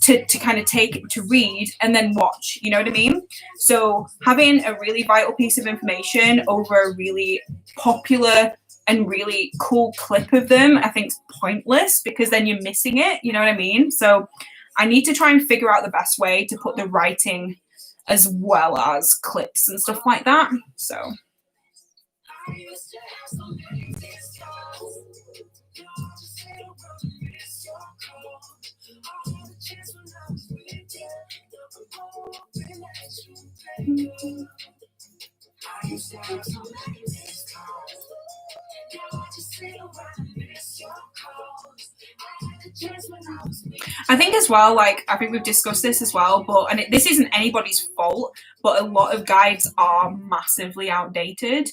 to kind of to read and then watch, you know what I mean? So having a really vital piece of information over a really popular and really cool clip of them, I think is pointless, because then you're missing it, you know what I mean? So I need to try and figure out the best way to put the writing as well as clips and stuff like that. So I think as well, like, I think we've discussed this as well, but, and this isn't anybody's fault, but a lot of guides are massively outdated.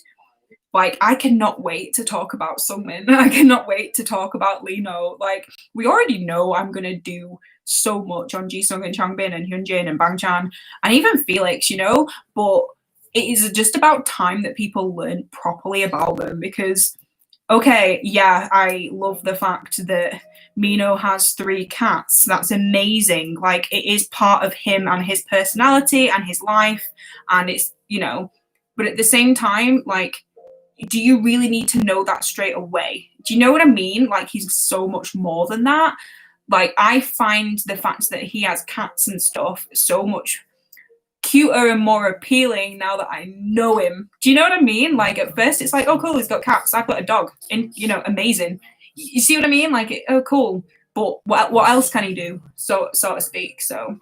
Like, I cannot wait to talk about Sungmin. I cannot wait to talk about Lino. Like, we already know I'm going to do so much on Jisung and Changbin and Hyunjin and Bangchan and even Felix, you know, but it is just about time that people learn properly about them, because, okay, yeah, I love the fact that Mino has 3 cats. That's amazing. Like, it is part of him and his personality and his life, and it's, you know, but at the same time, like, do you really need to know that straight away? Do you know what I mean? Like, he's so much more than that. Like, I find the fact that he has cats and stuff so much cuter and more appealing now that I know him. Do you know what I mean? Like, at first it's like, oh cool, he's got cats, I've got a dog, and, you know, amazing. You see what I mean? Like, oh cool, but what else can he do, so to speak? So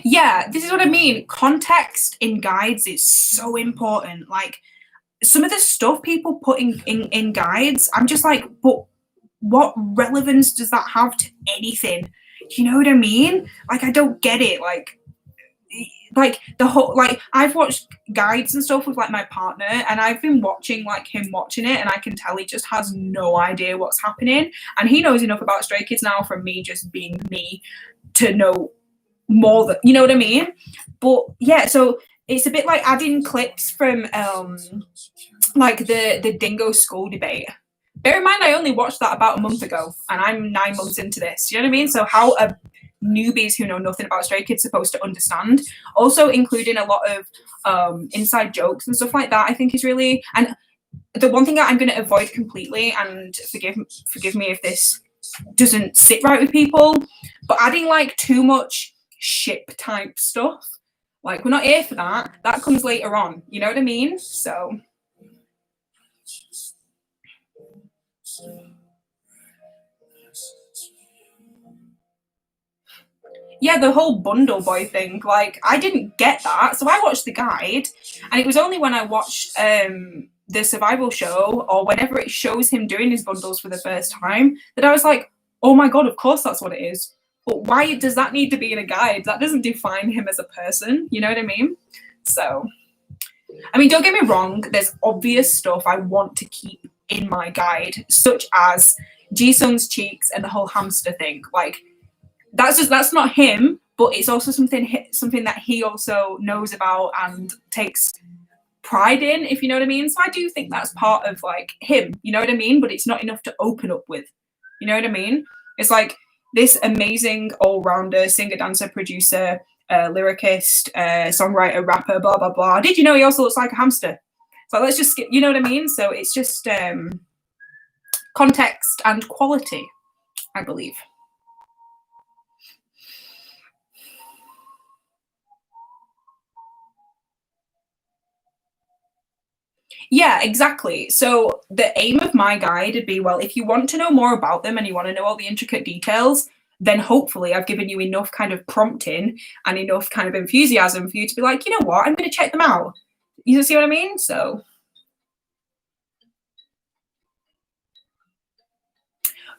yeah, this is what I mean. Context in guides is so important. Like, some of the stuff people put in guides, I'm just like, but what relevance does that have to anything? You know what I mean? Like, I don't get it. Like the whole, like, I've watched guides and stuff with, like, my partner, and I've been watching, like, him watching it, and I can tell he just has no idea what's happening, and he knows enough about Stray Kids now from me just being me to know more than, you know what I mean? But yeah, so it's a bit like adding clips from like the Dingo school debate. Bear in mind, I only watched that about a month ago, and I'm 9 months into this. Do you know what I mean? So how are newbies who know nothing about Stray Kids supposed to understand? Also including a lot of inside jokes and stuff like that, I think is really, and the one thing that I'm going to avoid completely, and forgive me if this doesn't sit right with people, but adding, like, too much ship type stuff. Like, we're not here for that. That comes later on. You know what I mean? So yeah, the whole bundle boy thing, like, I didn't get that. So I watched the guide, and it was only when I watched the survival show, or whenever it shows him doing his bundles for the first time, that I was like, oh my god, of course that's what it is. But why does that need to be in a guide? That doesn't define him as a person, you know what I mean? So, I mean, don't get me wrong, there's obvious stuff I want to keep in my guide, such as Jisung's cheeks and the whole hamster thing. Like, that's not him, but it's also something that he also knows about and takes pride in, if you know what I mean. So I do think that's part of like him, you know what I mean? But it's not enough to open up with, you know what I mean? It's like this amazing all-rounder, singer, dancer, producer, lyricist, songwriter, rapper, blah, blah, blah. Did you know he also looks like a hamster? So let's just skip, you know what I mean? So it's just context and quality, I believe. Yeah, exactly. So the aim of my guide would be, well, if you want to know more about them and you want to know all the intricate details, then hopefully I've given you enough kind of prompting and enough kind of enthusiasm for you to be like, you know what, I'm going to check them out. You see what I mean? So,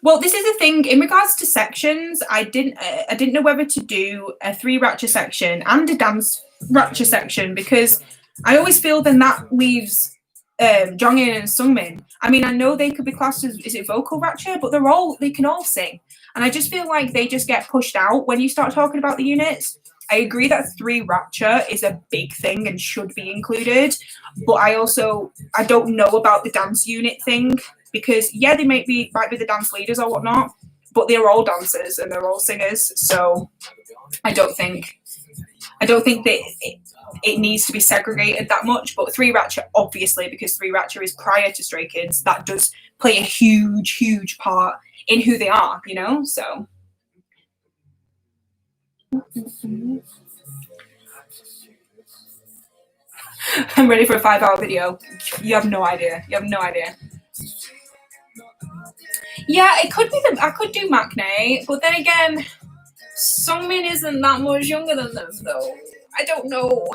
well, this is the thing in regards to sections. I didn't know whether to do a 3-Ratcha section and a dance Ratcha section, because I always feel then that leaves Jongin and Sungmin. I mean, I know they could be classed as, is it vocal Ratcha, but they can all sing. And I just feel like they just get pushed out when you start talking about the units. I agree that 3-Ratcha is a big thing and should be included, but I don't know about the dance unit thing, because yeah, they might be the dance leaders or whatnot, but they're all dancers and they're all singers. So I don't think that it needs to be segregated that much. But 3-Ratcha, obviously, because 3-Ratcha is prior to Stray Kids, that does play a huge, huge part in who they are, you know? So. I'm ready for a 5-hour video. You have no idea. Yeah, it could be I could do Maknae, but then again, Sungmin isn't that much younger than them, though. I don't know.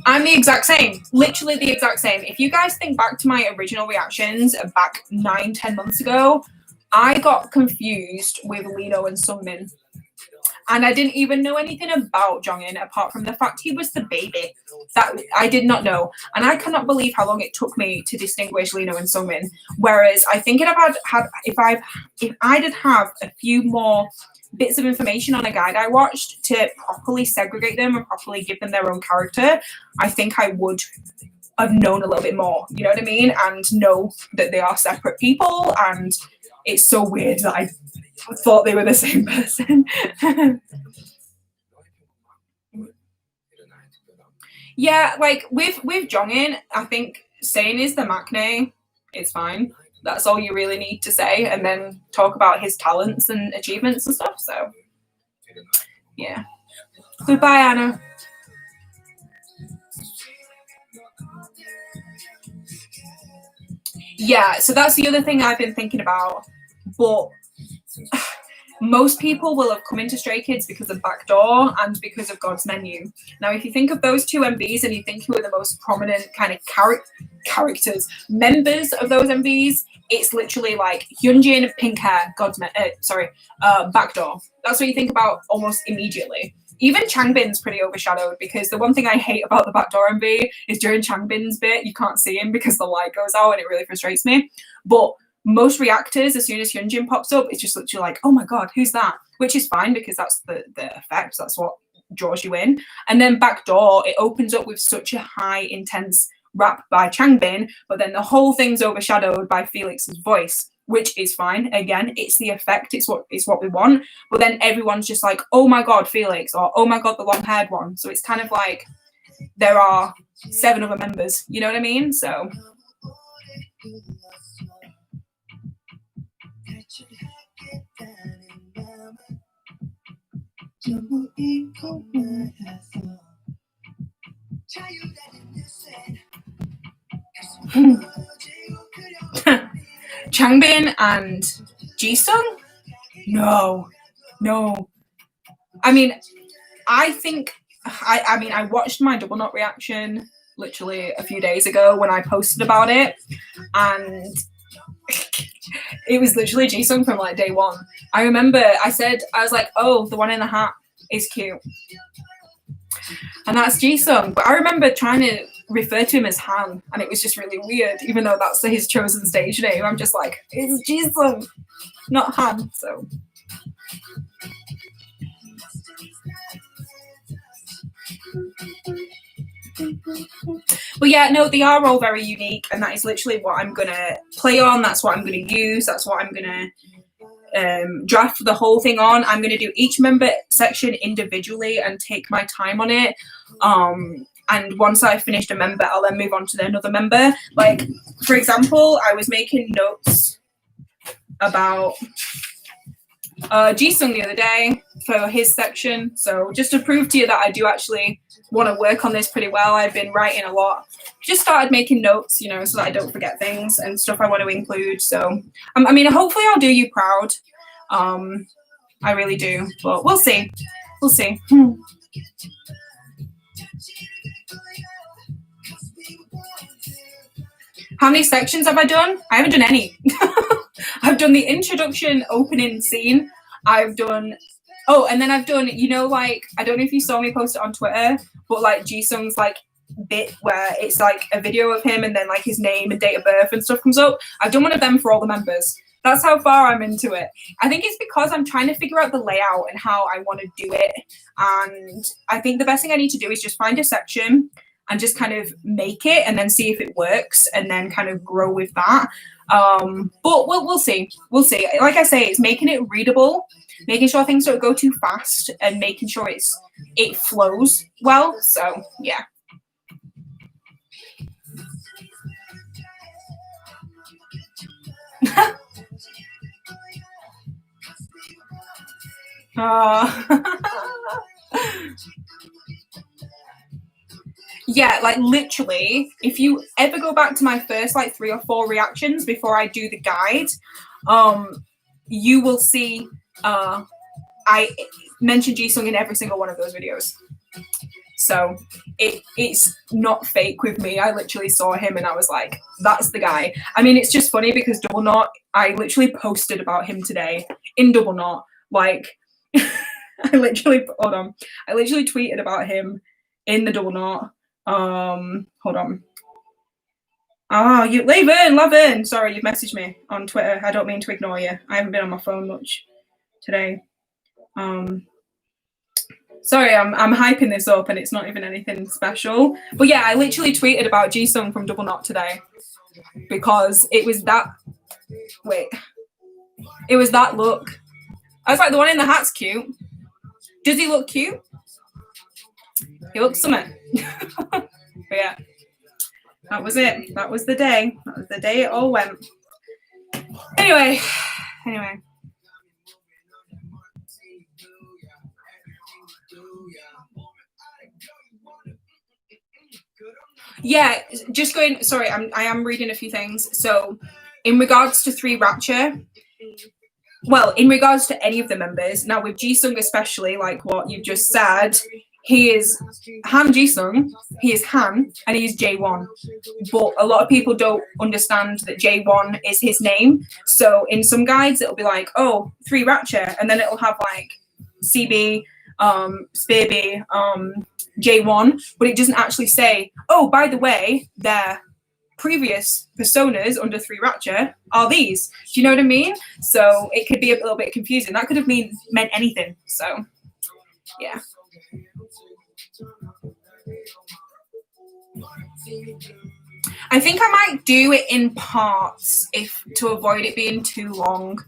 I'm the exact same, literally the exact same. If you guys think back to my original reactions back 9-10 months ago, I got confused with Lino and Sungmin. And I didn't even know anything about Jongin apart from the fact he was the baby. That I did not know. And I cannot believe how long it took me to distinguish Lino and Sungmin. Whereas I think if I'd have a few more bits of information on a guide I watched to properly segregate them and properly give them their own character, I think I would have known a little bit more, you know what I mean? And know that they are separate people. And it's so weird that I thought they were the same person. Yeah, like with Jongin, I think saying is the Maknae is fine. That's all you really need to say, and then talk about his talents and achievements and stuff. So, yeah. Goodbye, Anna. Yeah, so that's the other thing I've been thinking about. But most people will have come into Stray Kids because of Backdoor and because of God's Menu. Now, if you think of those two MVs and you think who are the most prominent kind of members of those MVs, it's literally like Hyunjin, pink hair, Backdoor. That's what you think about almost immediately. Even Changbin's pretty overshadowed, because the one thing I hate about the Backdoor MV is during Changbin's bit, you can't see him because the light goes out and it really frustrates me. But most reactors, as soon as Hyunjin pops up, it's just literally like, oh my god, who's that? Which is fine, because that's the effect, that's what draws you in. And then Backdoor, it opens up with such a high, intense rap by Changbin, but then the whole thing's overshadowed by Felix's voice, which is fine. Again, it's the effect, it's what we want. But then everyone's just like, oh my god, Felix, or oh my god, the long-haired one. So it's kind of like there are 7 other members, you know what I mean? So Changbin and Jisung? No. I mean, I think I watched my Double Knot reaction literally a few days ago when I posted about it, and it was literally Jisung from like day one. I remember I was like, oh, the one in the hat is cute. And that's Jisung. But I remember trying to refer to him as Han, and it was just really weird, even though that's his chosen stage name. I'm just like, it's Jisung, not Han. So but yeah, no, they are all very unique, and that is literally what I'm gonna play on. That's what I'm gonna use. That's what I'm gonna draft the whole thing on. I'm gonna do each member section individually and take my time on it. And once I've finished a member, I'll then move on to another member. Like, for example, I was making notes about Jisung the other day for his section. So just to prove to you that I do actually want to work on this pretty well, I've been writing a lot. Just started making notes, you know, so that I don't forget things and stuff I want to include. So, I mean, hopefully I'll do you proud. I really do, but we'll see. We'll see. How many sections have I done? I haven't done any. I've done the introduction opening scene. I've done, oh, and then I've done, you know, like, I don't know if you saw me post it on Twitter, but like Jisung's like bit where it's like a video of him and then like his name and date of birth and stuff comes up. I've done one of them for all the members. That's how far I'm into it. I think it's because I'm trying to figure out the layout and how I want to do it. And I think the best thing I need to do is just find a section and just kind of make it and then see if it works and then kind of grow with that. But we'll see. We'll see. Like I say, it's making it readable, making sure things don't go too fast and making sure it flows well. So yeah. Yeah, like literally, if you ever go back to my first like 3 or 4 reactions before I do the guide, you will see I mentioned Jisung in every single one of those videos. So it's not fake with me. I literally saw him and I was like, that's the guy. I mean, it's just funny because Double Knot, I literally posted about him today in Double Knot. Like, I literally tweeted about him in the Double Knot. Hold on. You Lᵒᵛᵉᵧ. Sorry, you've messaged me on Twitter. I don't mean to ignore you. I haven't been on my phone much today. Sorry, I'm hyping this up and it's not even anything special. But yeah, I literally tweeted about Jisung from Double Knot today because it was that. Wait, it was that look. I was like, the one in the hat's cute. Does he look cute? He looks something. But yeah, that was it. That was the day. That was the day it all went. Anyway. Yeah, just going. Sorry, I am reading a few things. So, in regards to hehe, well, in regards to any of the members, now with Jisung especially, like what you just said, he is Han Jisung, he is Han, and he is J1. But a lot of people don't understand that J1 is his name. So in some guides, it'll be like, oh, hehe, and then it'll have like CB, SPB, J1, but it doesn't actually say, oh, by the way, their previous personas under hehe are these. Do you know what I mean? So it could be a little bit confusing. That could have meant anything. So yeah. I think I might do it in parts to avoid it being too long,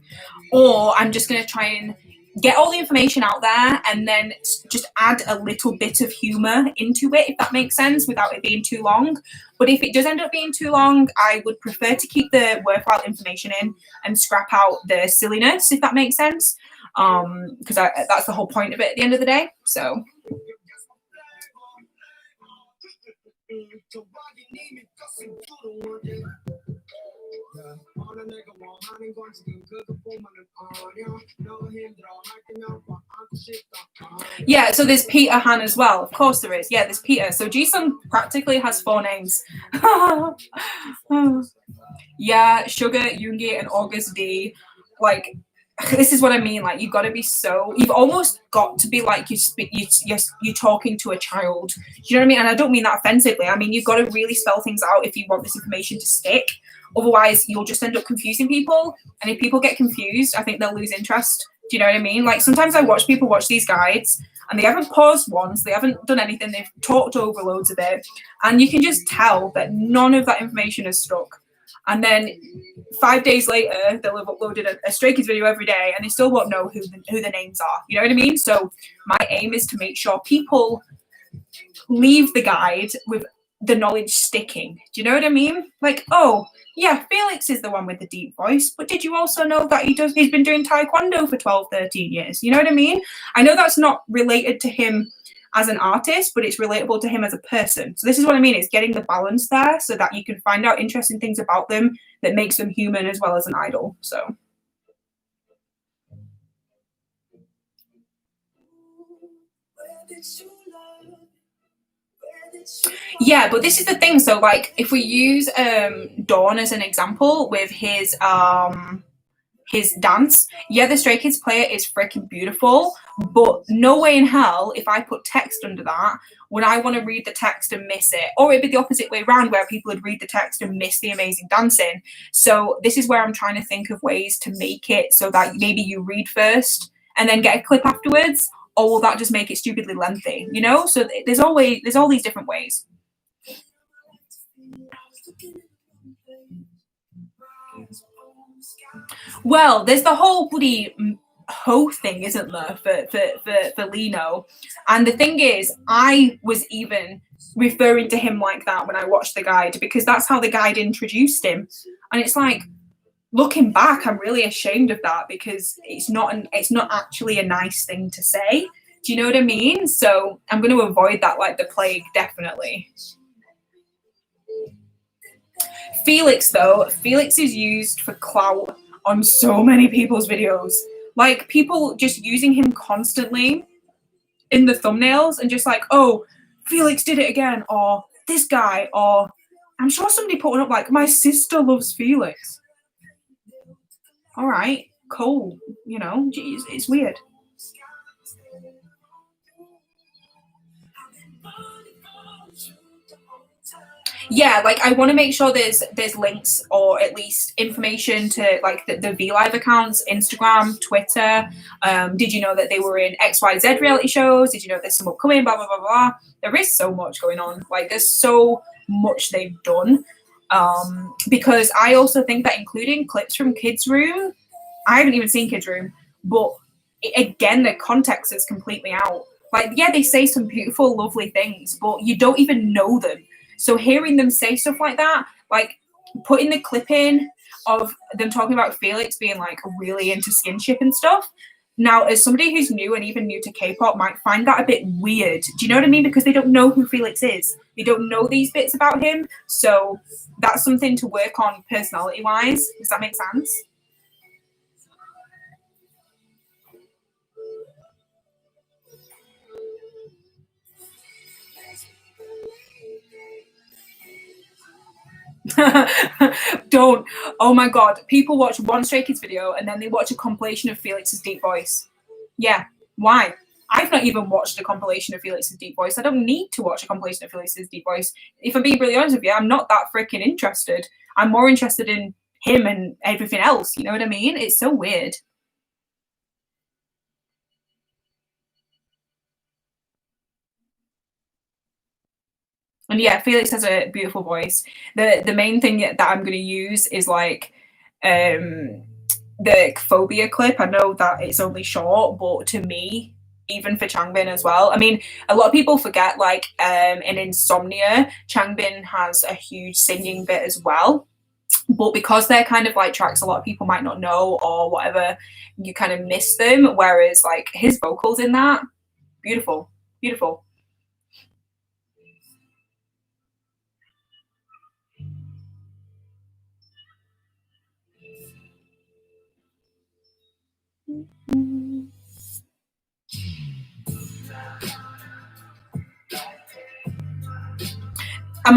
or I'm just going to try and get all the information out there and then just add a little bit of humor into it, if that makes sense, without it being too long. But if it does end up being too long, I would prefer to keep the worthwhile information in and scrap out the silliness, if that makes sense, because that's the whole point of it at the end of the day. So yeah, so there's Peter Han as well. Of course there is. Yeah, there's Peter. So Jisung practically has 4 names. Yeah, Sugar, Yoongi, and August D. Like, this is what I mean. Like, you've got to be you've almost got to be like you're talking to a child. Do you know what I mean? And I don't mean that offensively. I mean, you've got to really spell things out if you want this information to stick. Otherwise, you'll just end up confusing people. And if people get confused, I think they'll lose interest. Do you know what I mean? Like, sometimes I watch people watch these guides and they haven't paused once, they haven't done anything, they've talked over loads of it. And you can just tell that none of that information has stuck. And then 5 days later, they'll have uploaded a Stray Kids video every day and they still won't know who the names are. You know what I mean? So my aim is to make sure people leave the guide with the knowledge sticking. Do you know what I mean? Like, oh, yeah, Felix is the one with the deep voice, but did you also know that he's been doing Taekwondo for 12, 13 years? You know what I mean? I know that's not related to him as an artist, but it's relatable to him as a person. So this is what I mean, is getting the balance there so that you can find out interesting things about them that makes them human as well as an idol. So yeah, but this is the thing. So like, if we use Dawn as an example with his dance, yeah, the Stray Kids player is freaking beautiful, but no way in hell, if I put text under that, would I want to read the text and miss it? Or it'd be the opposite way around, where people would read the text and miss the amazing dancing. So this is where I'm trying to think of ways to make it so that maybe you read first and then get a clip afterwards, or will that just make it stupidly lengthy, you know? So there's all these different ways. Well, there's the whole bloody hoe thing, isn't there, for Lino? And the thing is, I was even referring to him like that when I watched the guide, because that's how the guide introduced him. And it's like, looking back, I'm really ashamed of that, because it's not actually a nice thing to say. Do you know what I mean? So I'm going to avoid that like the plague, definitely. Felix, though, Felix is used for clout on so many people's videos. Like, people just using him constantly in the thumbnails and just like, oh, Felix did it again, or this guy, or I'm sure somebody put one up like, my sister loves Felix. All right, cool. You know, geez, it's weird. Yeah, like, I want to make sure there's links, or at least information to like the V Live accounts, Instagram, Twitter. Did you know that they were in XYZ reality shows? Did you know there's some upcoming, blah blah blah blah? There is so much going on. Like, there's so much they've done. Because I also think that including clips from Kids Room, I haven't even seen Kids Room, but again, the context is completely out. Like, yeah, they say some beautiful, lovely things, but you don't even know them. So hearing them say stuff like that, like putting the clip in of them talking about Felix being like really into skinship and stuff. Now, as somebody who's new and even new to K-pop might find that a bit weird. Do you know what I mean? Because they don't know who Felix is. They don't know these bits about him. So that's something to work on personality-wise. Does that make sense? Don't. Oh my god, people watch one Stray Kids video and then they watch a compilation of Felix's deep voice. Yeah, why? I've not even watched a compilation of Felix's deep voice. I don't need to watch a compilation of Felix's deep voice. If I'm being really honest with you, I'm not that freaking interested. I'm more interested in him and everything else. You know what I mean? It's so weird. And yeah, Felix has a beautiful voice. The main thing that I'm going to use is like the phobia clip. I know that it's only short, but to me, even for Changbin as well. I mean, a lot of people forget, like, in Insomnia, Changbin has a huge singing bit as well. But because they're kind of like tracks a lot of people might not know or whatever, you kind of miss them. Whereas like his vocals in that, beautiful, beautiful.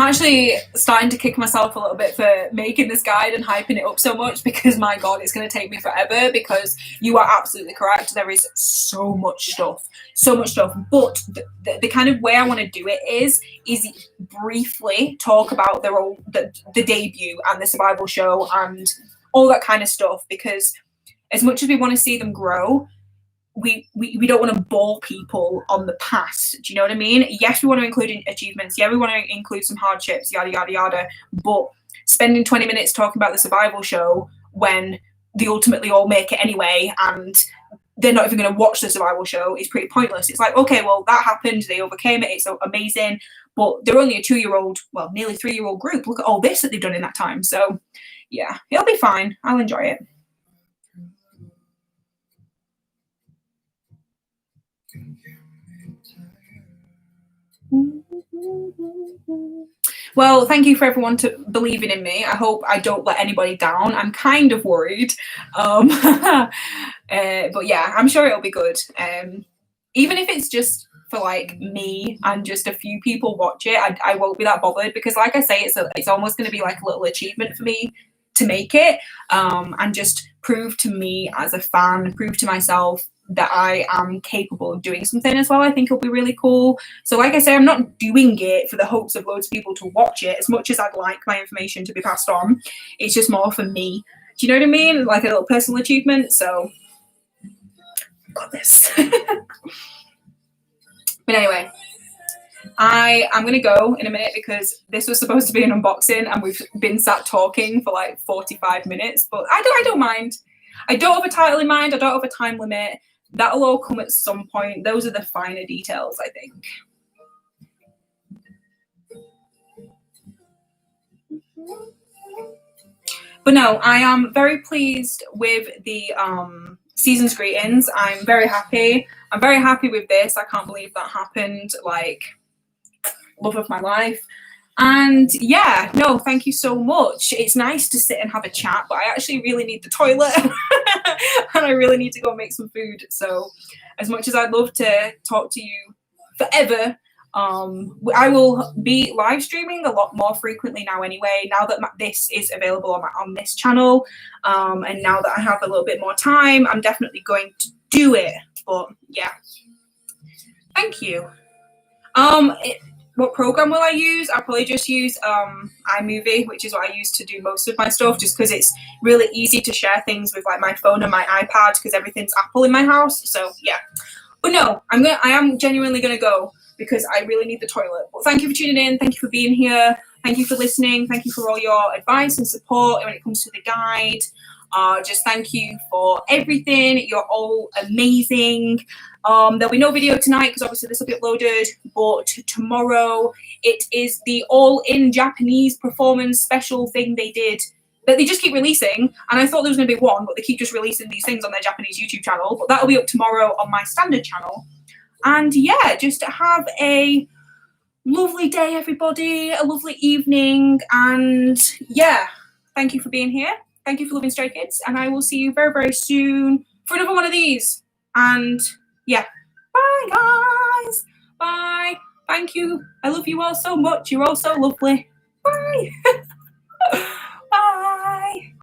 actually starting to kick myself a little bit for making this guide and hyping it up so much, because my God, it's going to take me forever, because you are absolutely correct. There is so much stuff. But the kind of way I want to do it is briefly talk about the debut and the survival show and all that kind of stuff, because as much as we want to see them grow, we don't want to bore people on the past. Do you know what I mean? Yes, we want to include achievements. Yeah, we want to include some hardships, yada, yada, yada. But spending 20 minutes talking about the survival show when they ultimately all make it anyway and they're not even going to watch the survival show is pretty pointless. It's like, okay, well, that happened. They overcame it. It's amazing. But they're only a 2-year-old, well, nearly 3-year-old group. Look at all this that they've done in that time. So, yeah, it'll be fine. I'll enjoy it. Well, thank you for everyone to believing in me. I hope I don't let anybody down. I'm kind of worried. But yeah, I'm sure it'll be good. Even if it's just for like me and just a few people watch it, I won't be that bothered, because like I say, it's almost going to be like a little achievement for me to make it, and just prove to me as a fan, prove to myself that I am capable of doing something as well. I think it'll be really cool. So like I say, I'm not doing it for the hopes of loads of people to watch it, as much as I'd like my information to be passed on. It's just more for me. Do you know what I mean? Like a little personal achievement. So got this. But anyway, I'm going to go in a minute, because this was supposed to be an unboxing and we've been sat talking for like 45 minutes, but I don't mind. I don't have a title in mind. I don't have a time limit. That'll all come at some point. Those are the finer details, I think. But no, I am very pleased with the season's greetings. I'm very happy. I'm very happy with this. I can't believe that happened. Like, love of my life. And yeah, no, thank you so much. It's nice to sit and have a chat, but I actually really need the toilet and I really need to go make some food. So as much as I'd love to talk to you forever, I will be live streaming a lot more frequently now anyway, now that this is available on this channel, and now that I have a little bit more time, I'm definitely going to do it. But yeah, thank you. What program will I use? I'll probably just use iMovie, which is what I use to do most of my stuff, just because it's really easy to share things with like my phone and my iPad, because everything's Apple in my house. So yeah, but no, I am genuinely gonna go, because I really need the toilet. But thank you for tuning in. Thank you for being here. Thank you for listening. Thank you for all your advice and support when it comes to the guide. Just thank you for everything. You're all amazing. There'll be no video tonight because obviously this will be uploaded, but tomorrow it is the all-in Japanese performance special thing they did that they just keep releasing, and I thought there was going to be one, but they keep just releasing these things on their Japanese YouTube channel, but that'll be up tomorrow on my standard channel. And yeah, just have a lovely day, everybody, a lovely evening, and yeah, thank you for being here. Thank you for loving Stray Kids, and I will see you very, very soon for another one of these. And yeah, bye, guys. Bye. Thank you. I love you all so much. You're all so lovely. Bye.